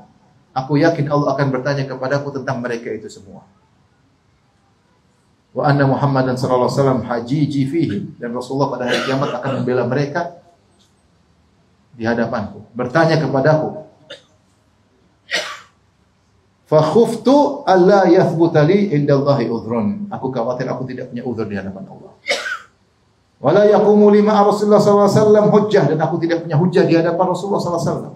Aku yakin Allah akan bertanya kepadaku tentang mereka itu semua. Wa anna Muhammadan sallallahu alaihi wasallam hajiji fihim, dan Rasulullah pada hari kiamat akan membela mereka di hadapanku, bertanya kepadaku. Fa khuftu alla yathbuta li indallahi udhrun, aku khawatir aku tidak punya uzur di hadapan Allah. Wala yaqumu lima Rasulullah sallallahu alaihi wasallam hujjah, dan aku tidak punya hujjah di hadapan Rasulullah sallallahu alaihi wasallam.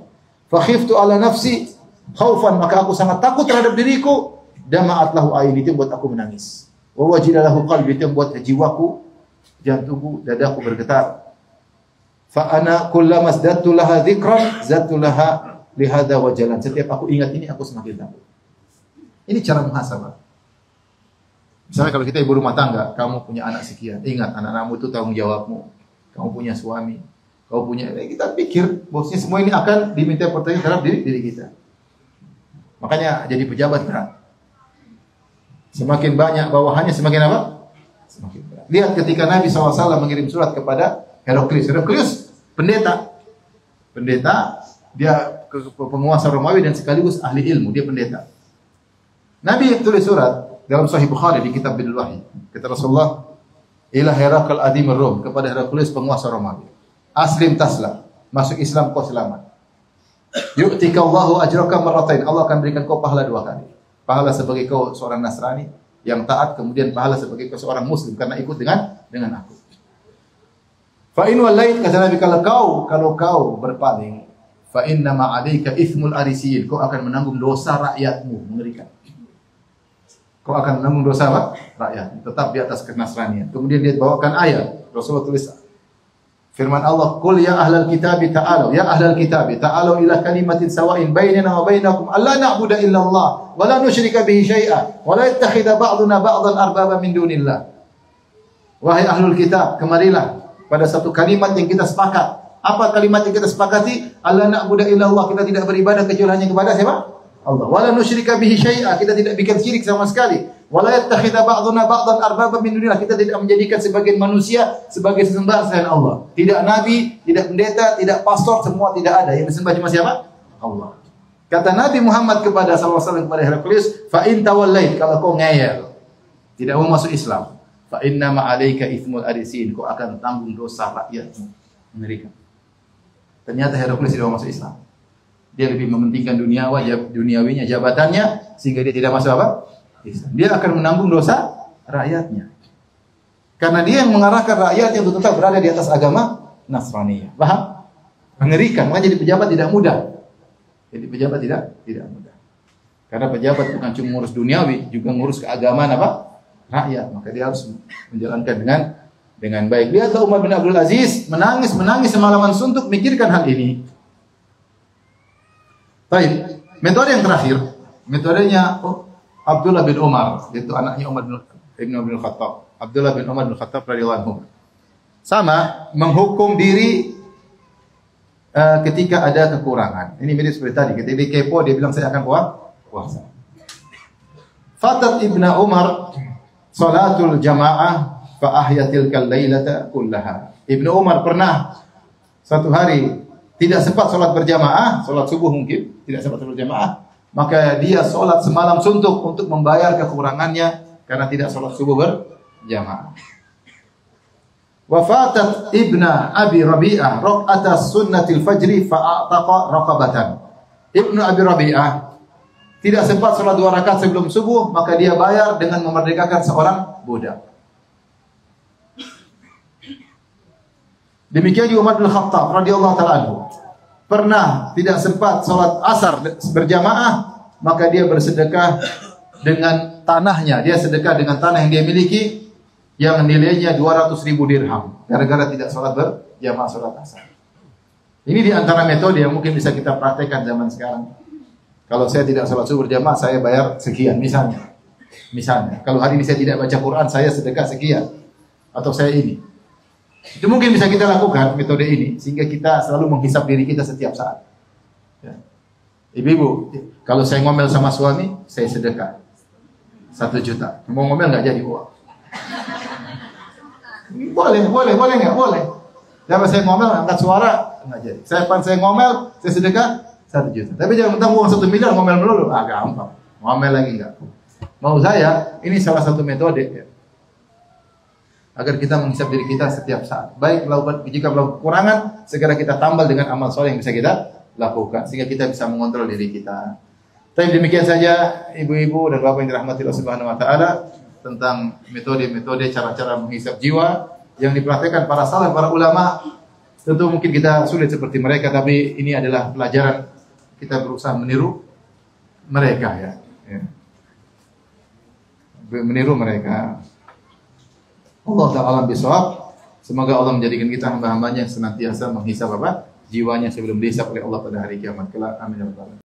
Fa khiftu ala nafsi khaufan, maka aku sangat takut terhadap diriku. Dama'at lahu aini, itu buat aku menangis. Wa wajida lahu qalbi, itu buat jiwaku, jantungku, dadaku bergetar. Fa ana kullama zadtu laha dzikran zadtu laha lihada wajalan, setiap aku ingat ini aku semakin takut. Ini cara muhasabah. Misalnya kalau kita ibu rumah tangga, kamu punya anak sekian, ingat anak-anakmu itu tanggung jawabmu. Kamu punya suami, kamu punya, kita pikir bosnya semua ini akan diminta pertanyaan terhadap diri kita. Makanya jadi pejabat berat. Semakin banyak bawahannya semakin apa? Semakin berat. Lihat ketika Nabi SAW mengirim surat kepada Heraklius. Heraklius pendeta. Pendeta, dia penguasa Romawi dan sekaligus ahli ilmu, dia pendeta. Nabi tulis surat dalam Sahih Bukhari di kitab Bidul Wahyi. Kata Rasulullah, ila Herakl Adim Rum, kepada Heraklius penguasa Romawi. Aslim taslam, masuk Islam kau selamat. Yu'tika Allahu ajraka marratain, Allah akan berikan kau pahala 2 kali. Pahala sebagai kau seorang Nasrani yang taat, kemudian pahala sebagai kau seorang Muslim karena ikut dengan aku. Fa in wallait, kata Nabi, kalau kau berpaling, fa inna ma 'alaika itsmul arisiyin, kau akan menanggung dosa rakyatmu. Mengerikan. Kau akan menanggung dosa apa? Rakyat. Tetap di atas kenasranian. Kemudian dia bawakan ayat. Rasulullah tulis firman Allah, "Qul ya ahlal kitabi ta'alu, ya ahlal kitabi ta'alu ila kalimatin sawa'in bainana wa bainakum alla na'budu illa Allah wa la nusyrika bihi syai'a wa la yattakhidha ba'duna ba'dan arbaba min dunillah." Wahai ahlul kitab, kemarilah pada satu kalimat yang kita sepakat. Apa kalimat yang kita sepakati? Alla na'budu illa Allah, kita tidak beribadah kecuali hanya kepada siapa? Allah. Wala nusyrika bihi syai'a, kita tidak bikin syirik sama sekali. Wala yattakhidha ba'duna ba'dan arbaba min dunillah, kita tidak menjadikan sebagian manusia sebagai sesembahan selain Allah. Tidak nabi, tidak pendeta, tidak pastor, semua tidak ada. Yang disembah cuma siapa? Allah. Kata Nabi Muhammad kepada sallallahu alaihi wasallam kepada Heraklius, fa in tawallait, kalau kau ngeyel, tidak mau masuk Islam, fa inna ma 'alaika itsmul arisin, kau akan tanggung dosa rakyatmu. Mengerikan. Ternyata Heraklius tidak mau masuk Islam. Dia lebih mementingkan duniawinya, jabatannya, sehingga dia tidak masuk apa? Islam. Dia akan menanggung dosa rakyatnya. Karena dia yang mengarahkan rakyatnya untuk tetap berada di atas agama Nasraniyah. Paham? Mengerikan. Makanya jadi pejabat tidak mudah. Jadi pejabat tidak mudah. Karena pejabat bukan cuma ngurus duniawi, juga ngurus keagamaan apa? Rakyat. Maka dia harus menjalankan dengan baik. Lihatlah Umar bin Abdul Aziz menangis semalaman suntuk mikirkan hal ini. Baik, metode yang terakhir, metodenya Abdullah bin Umar, yaitu anaknya Umar bin Khattab. Abdullah bin Umar bin Khattab radhiyallahu anhu. Sama menghukum diri ketika ada kekurangan. Ini mirip seperti tadi, ketika dia kepo dia bilang saya akan puasa. Fatat Ibnu Umar salatul jamaah fa ahyatil lailata kullaha. Ibnu Umar pernah satu hari tidak sempat sholat berjamaah, sholat subuh mungkin, tidak sempat sholat berjamaah, maka dia sholat semalam suntuk untuk membayar kekurangannya karena tidak sholat subuh berjamaah. Wafatat Ibna Abi Rabi'ah raq'ata sunnatil fajri fa'ataqa raqabatan. Ibnu Abi Rabi'ah tidak sempat sholat 2 rakaat sebelum subuh, maka dia bayar dengan memerdekakan seorang budak. Demikian juga Umar bin Khattab radhiyallahu taala anhu. Pernah tidak sempat salat asar berjamaah, maka dia bersedekah dengan tanahnya. Dia sedekah dengan tanah yang dia miliki yang nilainya 200.000 dirham gara-gara tidak salat berjamaah salat asar. Ini di antara metode yang mungkin bisa kita praktekkan zaman sekarang. Kalau saya tidak salat subuh berjamaah, saya bayar sekian misalnya. Kalau hari ini saya tidak baca Quran, saya sedekah sekian. Atau saya ini. Itu mungkin bisa kita lakukan metode ini sehingga kita selalu menghisap diri kita setiap saat. Ya. Ibu-ibu, kalau saya ngomel sama suami, saya sedekah 1 juta. Mau ngomel nggak jadi uang? Boleh nggak? Boleh. Tapi saya ngomel angkat suara nggak jadi. Saya ngomel, saya sedekah 1 juta. Tapi jangan mentang uang 1 miliar ngomel melulu. Gampang. Ngomel lagi nggak? Mau saya, ini salah satu metode. Ya. Agar kita menghisap diri kita setiap saat. Baik jika melakukan kekurangan, segera kita tambal dengan amal soleh yang bisa kita lakukan. Sehingga kita bisa mengontrol diri kita. Tapi demikian saja ibu-ibu dan bapak yang dirahmati Allah Subhanahu wa taala tentang metode-metode cara-cara menghisap jiwa yang dipraktikkan para salaf, para ulama. Tentu mungkin kita sulit seperti mereka, tapi ini adalah pelajaran kita berusaha meniru mereka ya. Meniru mereka. Allah Ta'ala bisawab. Semoga Allah menjadikan kita hamba-hambanya yang senantiasa menghisap jiwanya sebelum dihisap oleh Allah pada hari kiamat kelak. Amin ya rabbal alamin.